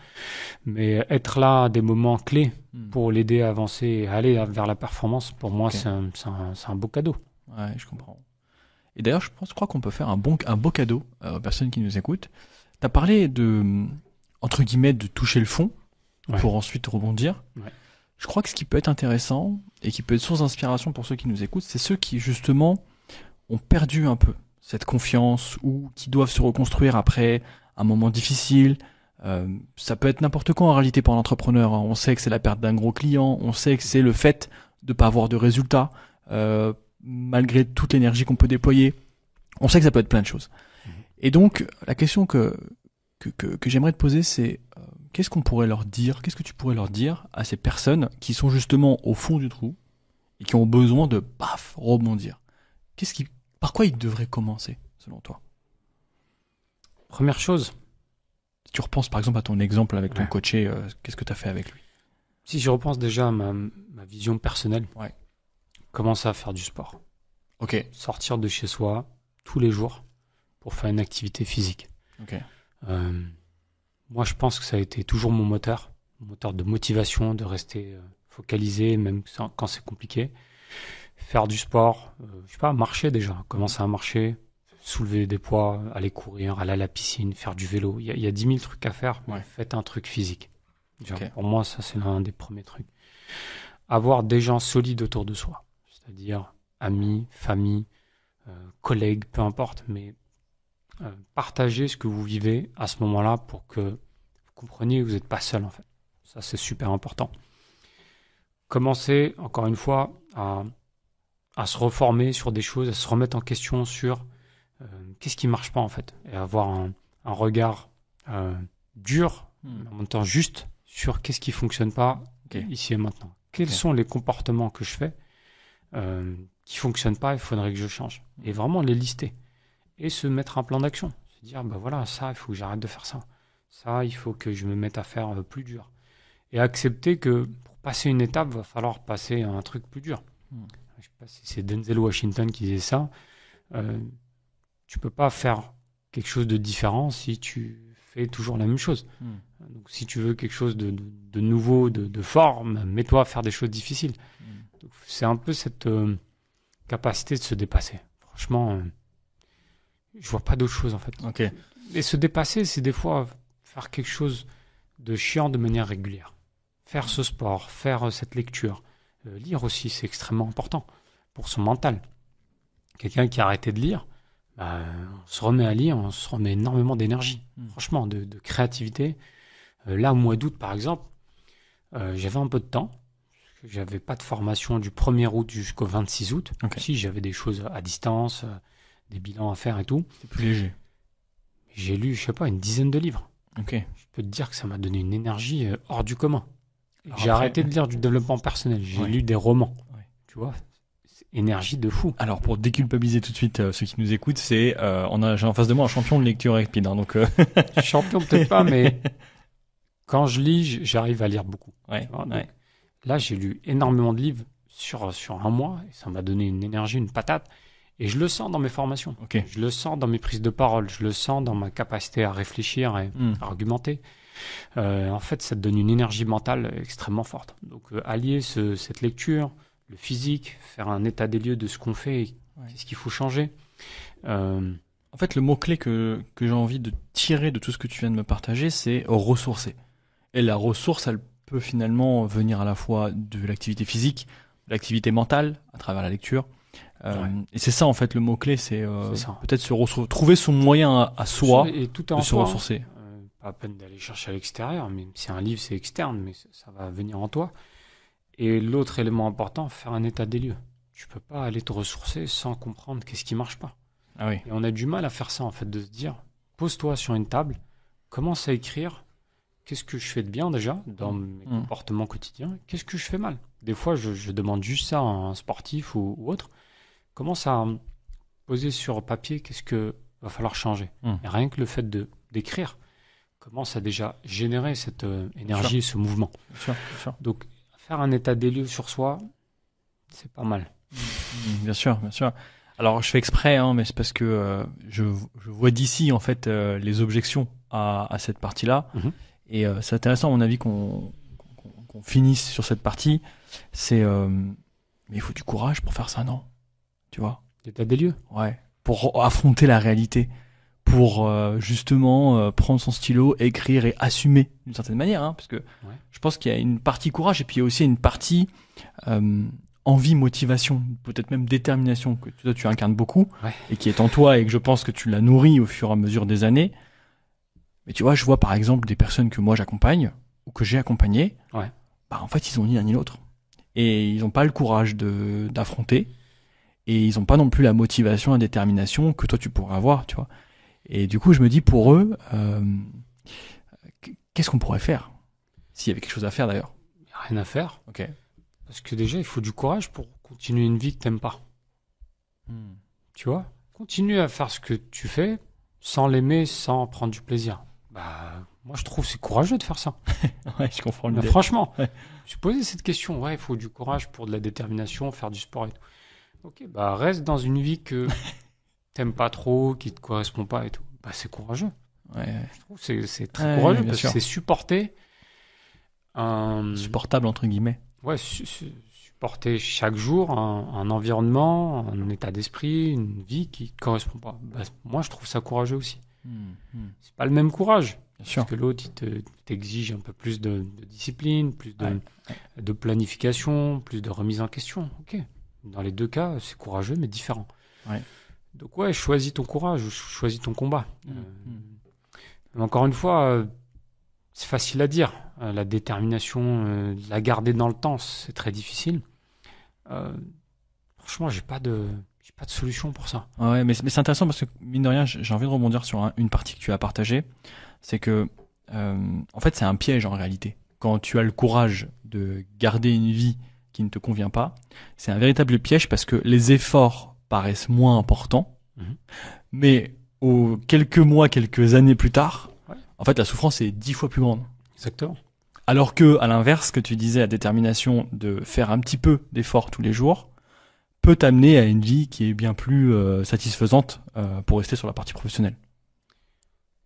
mais être là à des moments clés pour l'aider à avancer et aller vers la performance, pour moi c'est un beau cadeau.
Ouais, je comprends. Et d'ailleurs, je crois qu'on peut faire un beau cadeau aux personnes qui nous écoutent. T'as parlé de, entre guillemets, de toucher le fond pour ensuite rebondir. Ouais. Je crois que ce qui peut être intéressant et qui peut être source d'inspiration pour ceux qui nous écoutent, c'est ceux qui, justement, ont perdu un peu cette confiance ou qui doivent se reconstruire après un moment difficile. Ça peut être n'importe quoi en réalité pour l'entrepreneur. On sait que c'est la perte d'un gros client, on sait que c'est le fait de pas avoir de résultats, malgré toute l'énergie qu'on peut déployer. On sait que ça peut être plein de choses. Et donc, la question que j'aimerais te poser, c'est qu'est-ce qu'on pourrait leur dire, qu'est-ce que tu pourrais leur dire à ces personnes qui sont justement au fond du trou et qui ont besoin de, rebondir. Par quoi ils devraient commencer, selon toi?
Première chose.
Si tu repenses par exemple à ton exemple avec ton coaché, qu'est-ce que tu as fait avec lui?
Si je repense déjà à ma vision personnelle, commencer à faire du sport.
Ok.
Sortir de chez soi tous les jours pour faire une activité physique.
Ok.
Moi, je pense que ça a été toujours mon moteur de motivation, de rester focalisé, même quand c'est compliqué. Faire du sport, je sais pas, marcher déjà, commencer à marcher, soulever des poids, aller courir, aller à la piscine, faire du vélo. Il y a 10 000 trucs à faire, mais faites un truc physique. Déjà, pour moi, ça, c'est l'un des premiers trucs. Avoir des gens solides autour de soi, c'est-à-dire amis, famille, collègues, peu importe, mais partagez ce que vous vivez à ce moment-là pour que vous compreniez que vous n'êtes pas seul en fait. Ça, c'est super important. Commencez, encore une fois, à se reformer sur des choses, à se remettre en question sur qu'est-ce qui ne marche pas en fait, et avoir un regard dur, mais en même temps juste, sur qu'est-ce qui ne fonctionne pas ici et maintenant. Quels sont les comportements que je fais qui ne fonctionnent pas, il faudrait que je change. Et vraiment les lister. Et se mettre un plan d'action. Se dire, voilà, ça, il faut que j'arrête de faire ça. Ça, il faut que je me mette à faire plus dur. Et accepter que pour passer une étape, il va falloir passer à un truc plus dur. Je ne sais pas si c'est Denzel Washington qui disait ça. Tu peux pas faire quelque chose de différent si tu fais toujours la même chose. Donc, si tu veux quelque chose de nouveau, de fort, mets-toi à faire des choses difficiles. Donc, c'est un peu cette capacité de se dépasser. Franchement... je vois pas d'autre chose en fait.
Okay.
Et se dépasser, c'est des fois faire quelque chose de chiant de manière régulière. Faire ce sport, faire cette lecture. Lire aussi, c'est extrêmement important pour son mental. Quelqu'un qui a arrêté de lire, on se remet à lire, on se remet énormément d'énergie. Franchement, de créativité. Là, au mois d'août, par exemple, j'avais un peu de temps. J'avais pas de formation du 1er août jusqu'au 26 août. Si, j'avais des choses à distance... des bilans à faire et tout.
C'est plus léger.
J'ai lu, je sais pas, une dizaine de livres.
Ok.
Je peux te dire que ça m'a donné une énergie hors du commun. J'ai arrêté de lire du développement personnel. J'ai lu des romans. Tu vois, c'est énergie de fou.
Alors, pour déculpabiliser tout de suite ceux qui nous écoutent, j'ai en face de moi un champion de lecture rapide. Donc,
champion peut-être pas, mais quand je lis, j'arrive à lire beaucoup. Là, j'ai lu énormément de livres sur un mois et ça m'a donné une énergie, une patate. Et je le sens dans mes formations. Je le sens dans mes prises de parole. Je le sens dans ma capacité à réfléchir et à argumenter. En fait, ça te donne une énergie mentale extrêmement forte. Donc, allier cette lecture, le physique, faire un état des lieux de ce qu'on fait et qu'est-ce qu'il faut changer.
En fait, le mot-clé que j'ai envie de tirer de tout ce que tu viens de me partager, c'est ressourcer. Et la ressource, elle peut finalement venir à la fois de l'activité physique, de l'activité mentale, à travers la lecture. Et c'est ça en fait le mot clé, c'est peut-être trouver son moyen à soi
et tout
de se ressourcer.
Pas à peine d'aller chercher à l'extérieur, même si un livre c'est externe, mais ça va venir en toi. Et l'autre élément important, faire un état des lieux. Tu peux pas aller te ressourcer sans comprendre qu'est-ce qui marche pas. Et on a du mal à faire ça en fait, de se dire, pose-toi sur une table, commence à écrire. Qu'est-ce que je fais de bien déjà dans mes comportements quotidiens? Qu'est-ce que je fais mal? Des fois, je demande juste ça à un sportif ou autre. commence à poser sur papier qu'est-ce que va falloir changer. Et rien que le fait d'écrire commence à déjà générer cette énergie et ce mouvement.
Bien sûr.
Donc, faire un état des lieux sur soi, c'est pas mal.
Bien sûr. Alors, je fais exprès, mais c'est parce que je vois d'ici, en fait, les objections à cette partie-là. Et c'est intéressant, à mon avis, qu'on finisse sur cette partie. C'est, mais il faut du courage pour faire ça, non? Tu vois?
L'état des lieux?
Ouais. Pour affronter la réalité. Pour justement prendre son stylo, écrire et assumer d'une certaine manière, parce que je pense qu'il y a une partie courage et puis il y a aussi une partie envie, motivation, peut-être même détermination que toi tu incarnes beaucoup et qui est en toi et que je pense que tu l'as nourri au fur et à mesure des années. Mais tu vois, je vois par exemple des personnes que moi j'accompagne ou que j'ai accompagnées, en fait ils ont ni l'un ni l'autre et ils n'ont pas le courage d'affronter et ils n'ont pas non plus la motivation, la détermination que toi tu pourrais avoir, tu vois. Et du coup, je me dis pour eux, qu'est-ce qu'on pourrait faire? S'il y avait quelque chose à faire d'ailleurs.
Il n'y a rien à faire.
Ok.
Parce que déjà, il faut du courage pour continuer une vie que t'aimes pas. Tu vois? Continue à faire ce que tu fais sans l'aimer, sans prendre du plaisir. Moi, je trouve que c'est courageux de faire ça.
Ouais, je comprends l'idée.
Franchement, je me suis posé cette question. Ouais, il faut du courage pour de la détermination, faire du sport et tout. Ok, reste dans une vie que t'aimes pas trop, qui te correspond pas et tout. C'est courageux. Je trouve que c'est très courageux parce que c'est supporter
supportable entre guillemets.
Ouais, supporter chaque jour un environnement, un état d'esprit, une vie qui te correspond pas. Moi, je trouve ça courageux aussi. C'est pas le même courage.
Bien sûr.
Parce que l'autre, il t'exige un peu plus de discipline, plus de planification, plus de remise en question. Ok. Dans les deux cas, c'est courageux, mais différent. Donc choisis ton courage, choisis ton combat. Mais encore une fois, c'est facile à dire. La détermination, la garder dans le temps, c'est très difficile. Franchement, j'ai pas de solution pour ça.
Ouais, mais c'est intéressant parce que mine de rien, j'ai envie de rebondir sur une partie que tu as partagée. C'est que, en fait, c'est un piège en réalité. Quand tu as le courage de garder une vie qui ne te convient pas, c'est un véritable piège parce que les efforts paraissent moins importants, mais quelques mois, quelques années plus tard, en fait, la souffrance est 10 fois plus grande.
Exactement.
Alors que, à l'inverse, que tu disais, la détermination de faire un petit peu d'efforts tous les jours peut t'amener à une vie qui est bien plus satisfaisante pour rester sur la partie professionnelle.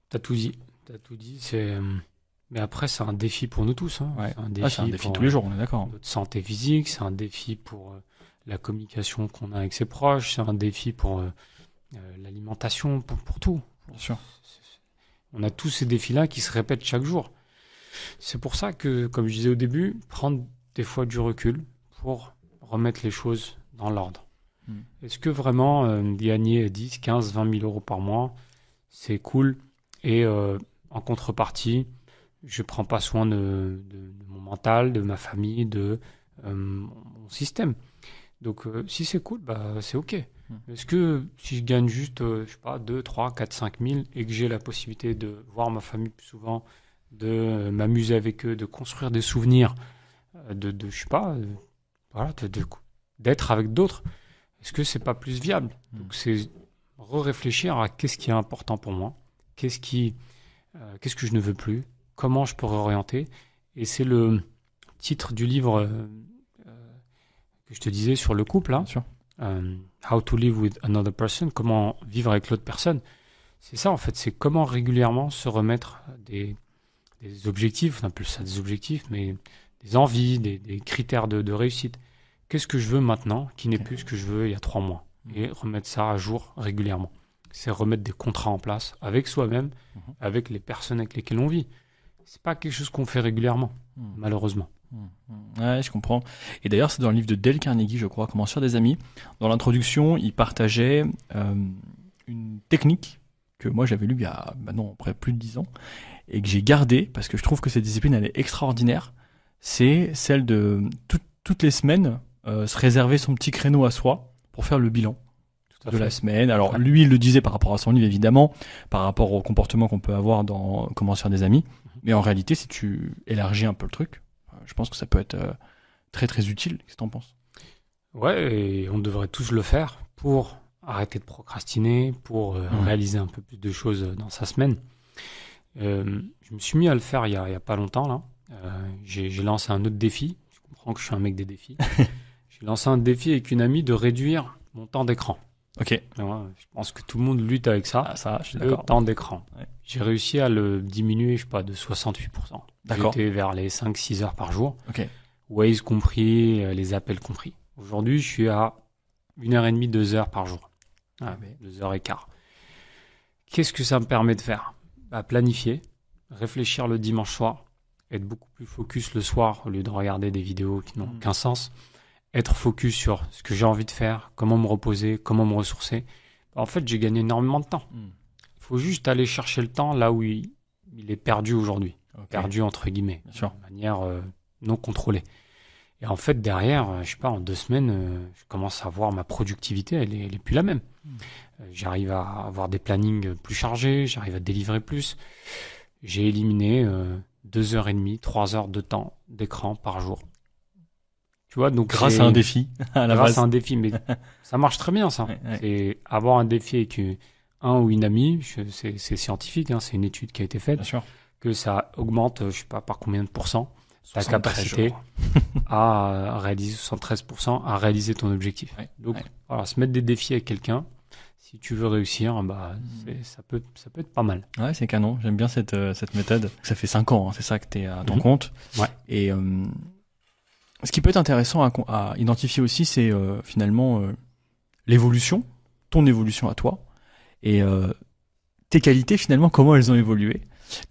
T'as tout dit. Mais après, c'est un défi pour nous tous.
C'est un défi tous les jours, on est d'accord.
Notre santé physique, c'est un défi pour la communication qu'on a avec ses proches, c'est un défi pour l'alimentation, pour tout.
Bien sûr.
On a tous ces défis-là qui se répètent chaque jour. C'est pour ça que, comme je disais au début, prendre des fois du recul pour remettre les choses dans l'ordre. Est-ce que vraiment gagner 10, 15, 20 000 euros par mois, c'est cool et en contrepartie, je prends pas soin de mon mental, de ma famille, de mon système. Donc si c'est cool, c'est ok. Est-ce que si je gagne juste, je sais pas, 2, 3, 4, 5 000 et que j'ai la possibilité de voir ma famille plus souvent, de m'amuser avec eux, de construire des souvenirs, je sais pas, d'être avec d'autres, est-ce que c'est pas plus viable? Donc c'est réfléchir à qu'est-ce qui est important pour moi, qu'est-ce que je ne veux plus, comment je pourrais orienter. Et c'est le titre du livre que je te disais sur le couple, là.
Sûr.
How to live with another person, comment vivre avec l'autre personne. C'est ça en fait, c'est comment régulièrement se remettre des objectifs, on appelle ça des objectifs, mais des envies, des critères de réussite. Qu'est-ce que je veux maintenant qui n'est plus ce que je veux il y a 3 mois? Et remettre ça à jour régulièrement. C'est remettre des contrats en place avec soi-même, avec les personnes avec lesquelles on vit. C'est pas quelque chose qu'on fait régulièrement, malheureusement.
Ouais, je comprends. Et d'ailleurs, c'est dans le livre de Dale Carnegie, je crois, Comment se faire des amis. Dans l'introduction, il partageait une technique que moi j'avais lue il y a maintenant près plus de 10 ans et que j'ai gardée parce que je trouve que cette discipline elle est extraordinaire. C'est celle de toutes les semaines se réserver son petit créneau à soi pour faire le bilan de la semaine. Alors lui, il le disait par rapport à son livre évidemment, par rapport au comportement qu'on peut avoir dans Comment se faire des amis. Mais en réalité, si tu élargis un peu le truc, je pense que ça peut être très très utile. Qu'est-ce que t'en penses?
Ouais, et on devrait tous le faire pour arrêter de procrastiner, pour réaliser un peu plus de choses dans sa semaine. Je me suis mis à le faire il y a pas longtemps là. J'ai lancé un autre défi. Je comprends que je suis un mec des défis. J'ai lancé un défi avec une amie de réduire mon temps d'écran.
Ok.
Je pense que tout le monde lutte avec ça.
Ah, ça, je suis
Le
d'accord.
temps d'écran.
Ouais.
J'ai réussi à le diminuer, je sais pas, de 68%.
D'accord.
J'étais vers les 5-6 heures par jour.
Ok.
Waze compris, les appels compris. Aujourd'hui, je suis à 1h30, 2 heures par jour. 2 heures et quart. Qu'est-ce que ça me permet de faire? Planifier, réfléchir le dimanche soir, être beaucoup plus focus le soir au lieu de regarder des vidéos qui n'ont aucun sens, être focus sur ce que j'ai envie de faire, comment me reposer, comment me ressourcer. En fait, j'ai gagné énormément de temps. Il faut juste aller chercher le temps là où il est perdu aujourd'hui.
Okay.
Perdu entre guillemets,
bien sûr.
de manière non contrôlée. Et en fait, derrière, je sais pas, en 2 semaines, je commence à voir ma productivité, elle est plus la même. J'arrive à avoir des plannings plus chargés, j'arrive à délivrer plus. J'ai éliminé 2h30, 3 heures de temps d'écran par jour. Tu vois, donc
grâce à un défi, à la
grâce
base.
à un défi, mais ça marche très bien, ça.
Ouais.
C'est avoir un défi avec un ou une amie, c'est scientifique, hein, c'est une étude qui a été faite,
Bien sûr.
que ça augmente, je sais pas par combien de pourcents, ta
73
capacité
jours.
à réaliser 73% à réaliser ton objectif.
Ouais.
Donc voilà, se mettre des défis avec quelqu'un, si tu veux réussir, ça peut être pas mal.
Ouais, c'est canon. J'aime bien cette méthode. Ça fait 5 ans, hein, c'est ça que t'es à ton compte.
Ouais.
Et ce qui peut être intéressant à identifier aussi, c'est finalement l'évolution, ton évolution à toi, et tes qualités finalement, comment elles ont évolué.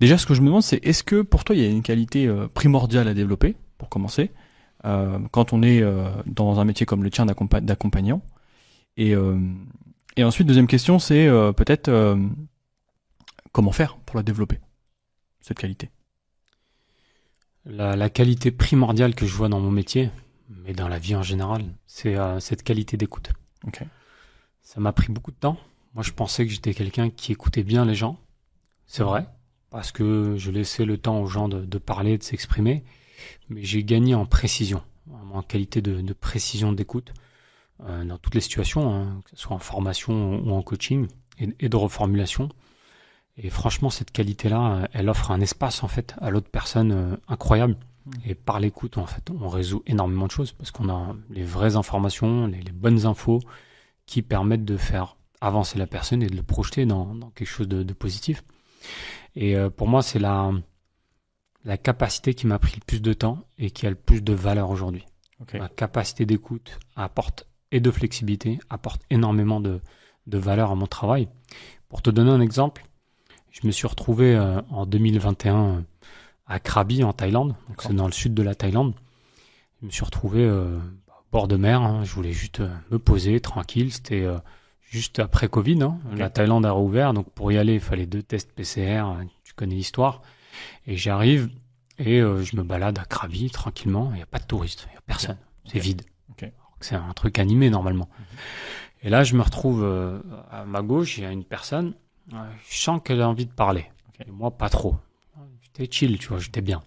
Déjà, ce que je me demande, c'est est-ce que pour toi, il y a une qualité primordiale à développer, pour commencer, quand on est dans un métier comme le tien d'accompagnant. Et ensuite, deuxième question, c'est peut-être comment faire pour la développer, cette qualité.
La qualité primordiale que je vois dans mon métier, mais dans la vie en général, c'est cette qualité d'écoute.
Okay.
Ça m'a pris beaucoup de temps. Moi, je pensais que j'étais quelqu'un qui écoutait bien les gens. C'est vrai, parce que je laissais le temps aux gens de parler, de s'exprimer. Mais j'ai gagné en précision, en qualité de précision d'écoute, dans toutes les situations, hein, que ce soit en formation ou en coaching, et de reformulation. Et franchement, cette qualité-là, elle offre un espace en fait à l'autre personne incroyable. Et par l'écoute, en fait, on résout énormément de choses parce qu'on a les vraies informations, les bonnes infos qui permettent de faire avancer la personne et de le projeter dans quelque chose de positif. Et pour moi, c'est la capacité qui m'a pris le plus de temps et qui a le plus de valeur aujourd'hui.
Okay.
Ma capacité d'écoute apporte et de flexibilité, apporte énormément de valeur à mon travail. Pour te donner un exemple, je me suis retrouvé en 2021 à Krabi en Thaïlande, donc c'est dans le sud de la Thaïlande. Je me suis retrouvé au bord de mer, hein. Je voulais juste me poser tranquille, c'était juste après Covid, hein. Okay. La Thaïlande a rouvert, donc pour y aller, il fallait 2 tests PCR, tu connais l'histoire. Et j'arrive et je me balade à Krabi tranquillement, il n'y a pas de touristes, il n'y a personne, c'est vide.
Okay.
C'est un truc animé normalement. Et là, je me retrouve à ma gauche, il y a une personne, je sens qu'elle a envie de parler. Et moi, pas trop. J'étais chill, tu vois, j'étais bien.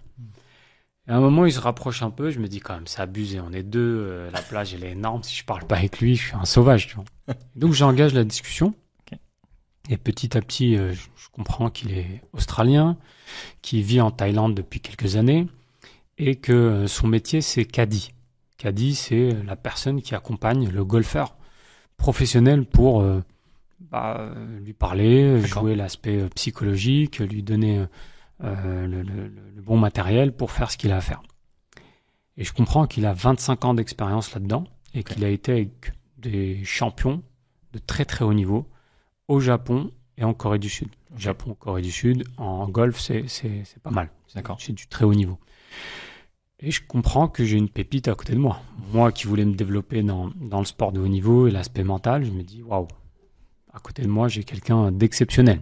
Et à un moment, il se rapproche un peu, je me dis quand même, c'est abusé, on est deux, la plage, elle est énorme, si je parle pas avec lui, je suis un sauvage, tu vois. Donc, j'engage la discussion. Et petit à petit, je comprends qu'il est australien, qu'il vit en Thaïlande depuis quelques années, et que son métier, c'est caddie. Caddie, c'est la personne qui accompagne le golfeur professionnel pour lui parler, jouer l'aspect psychologique, lui donner le bon matériel pour faire ce qu'il a à faire. Et je comprends qu'il a 25 ans d'expérience là-dedans et qu'il a été avec des champions de très très haut niveau au Japon et en Corée du Sud. Japon, Corée du Sud, en golf, c'est pas mal.
D'accord.
C'est du très haut niveau. Et je comprends que j'ai une pépite à côté de moi. Moi qui voulais me développer dans le sport de haut niveau et l'aspect mental, je me dis, waouh, à côté de moi, j'ai quelqu'un d'exceptionnel.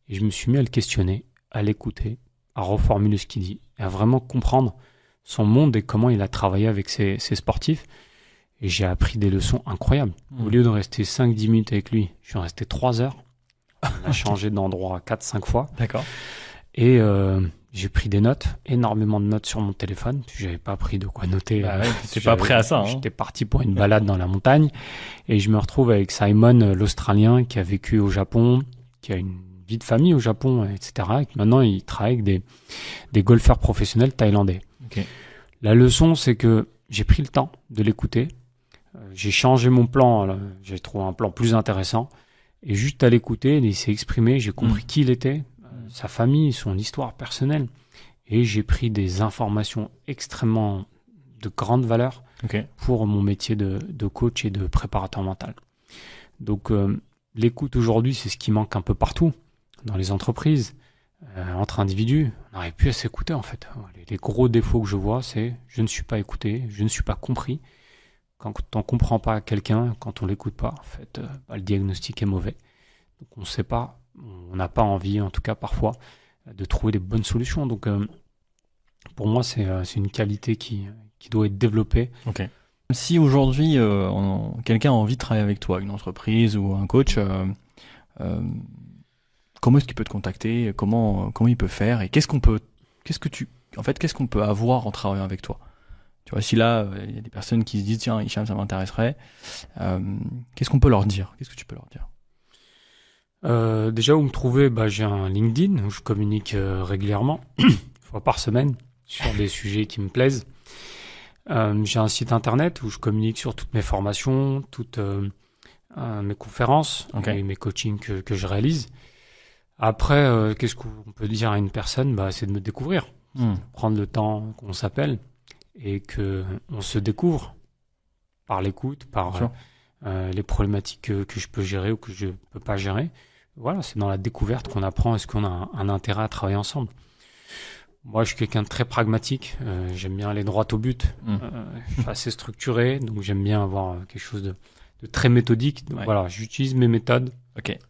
Et je me suis mis à le questionner, à l'écouter, à reformuler ce qu'il dit, et à vraiment comprendre son monde et comment il a travaillé avec ses sportifs. Et j'ai appris des leçons incroyables. Au lieu de rester 5-10 minutes avec lui, je suis resté 3 heures. On a changé d'endroit 4-5 fois.
D'accord.
Et j'ai pris des notes, énormément de notes sur mon téléphone. J'avais pas pris de quoi noter.
Bah ouais, t'étais pas prêt à ça. Hein.
J'étais parti pour une balade dans la montagne et je me retrouve avec Simon, l'Australien, qui a vécu au Japon, qui a une vie de famille au Japon, etc. Et maintenant, il travaille avec des golfeurs professionnels thaïlandais.
Okay.
La leçon, c'est que j'ai pris le temps de l'écouter. J'ai changé mon plan. Là, j'ai trouvé un plan plus intéressant. Et juste à l'écouter, il s'est exprimé. J'ai compris qui il était, sa famille, son histoire personnelle. Et j'ai pris des informations extrêmement de grande valeur pour mon métier de coach et de préparateur mental. Donc, l'écoute aujourd'hui, c'est ce qui manque un peu partout, dans les entreprises, entre individus. On n'arrive plus à s'écouter, en fait. Les gros défauts que je vois, c'est je ne suis pas écouté, je ne suis pas compris. Quand on ne comprend pas quelqu'un, quand on ne l'écoute pas, en fait, le diagnostic est mauvais. Donc, on ne sait pas, on n'a pas envie, en tout cas parfois, de trouver les bonnes solutions. Donc, pour moi, c'est une qualité qui doit être développée.
Okay. Si aujourd'hui, quelqu'un a envie de travailler avec toi, une entreprise ou un coach, comment est-ce qu'il peut te contacter? Comment il peut faire? Et qu'est-ce qu'on peut avoir en travaillant avec toi? Tu vois, si là, il y a des personnes qui se disent, tiens, Hicham, ça m'intéresserait, qu'est-ce qu'on peut leur dire? Qu'est-ce que tu peux leur dire?
Déjà, où me trouver, j'ai un LinkedIn où je communique régulièrement, une fois par semaine, sur des sujets qui me plaisent. J'ai un site internet où je communique sur toutes mes formations, toutes mes conférences et mes coachings que je réalise. Après, qu'est-ce qu'on peut dire à une personne? C'est de me découvrir, prendre le temps qu'on s'appelle et que on se découvre par l'écoute, par les problématiques que je peux gérer ou que je peux pas gérer. Voilà, c'est dans la découverte qu'on apprend est-ce qu'on a un intérêt à travailler ensemble. Moi, je suis quelqu'un de très pragmatique. J'aime bien aller droit au but. Je suis assez structuré, donc j'aime bien avoir quelque chose de très méthodique. Donc, voilà, j'utilise mes méthodes,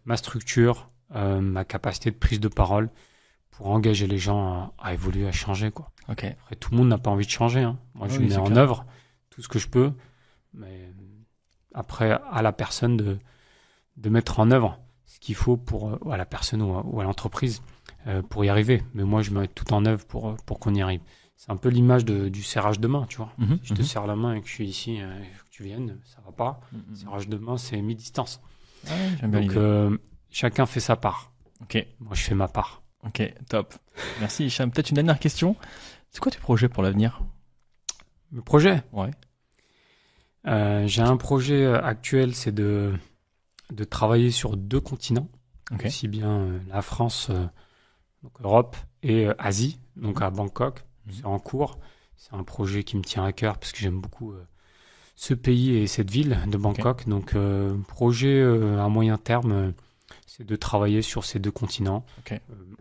ma structure, ma capacité de prise de parole pour engager les gens à évoluer, à changer, quoi. Après, tout le monde n'a pas envie de changer. Hein. Moi, je mets en œuvre tout ce que je peux, mais après, à la personne de mettre en œuvre ce qu'il faut à la personne ou à l'entreprise pour y arriver. Mais moi, je mets tout en œuvre pour qu'on y arrive. C'est un peu l'image du serrage de main, tu vois. Si je te serre la main et que je suis ici, il faut que tu viennes, ça va pas. Serrage de main, c'est mi-distance.
J'aime bien.
Donc, chacun fait sa part. Moi, je fais ma part.
Ok, top. Merci, Hicham. Peut-être une dernière question. C'est quoi tes projets pour l'avenir?
Mes projets?
Ouais.
J'ai un projet actuel, c'est de travailler sur 2 continents, aussi bien la France, donc Europe et Asie, donc à Bangkok. C'est en cours. C'est un projet qui me tient à cœur parce que j'aime beaucoup ce pays et cette ville de Bangkok. Donc, projet à moyen terme, c'est de travailler sur ces 2 continents,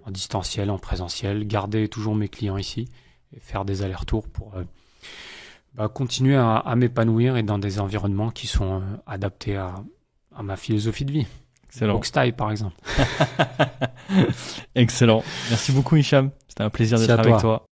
en distanciel, en présentiel, garder toujours mes clients ici et faire des allers-retours pour continuer à m'épanouir et dans des environnements qui sont adaptés à ma philosophie de vie.
Excellent.
Boxtail, par exemple.
Excellent. Merci beaucoup, Hicham. C'était un plaisir d'être avec toi.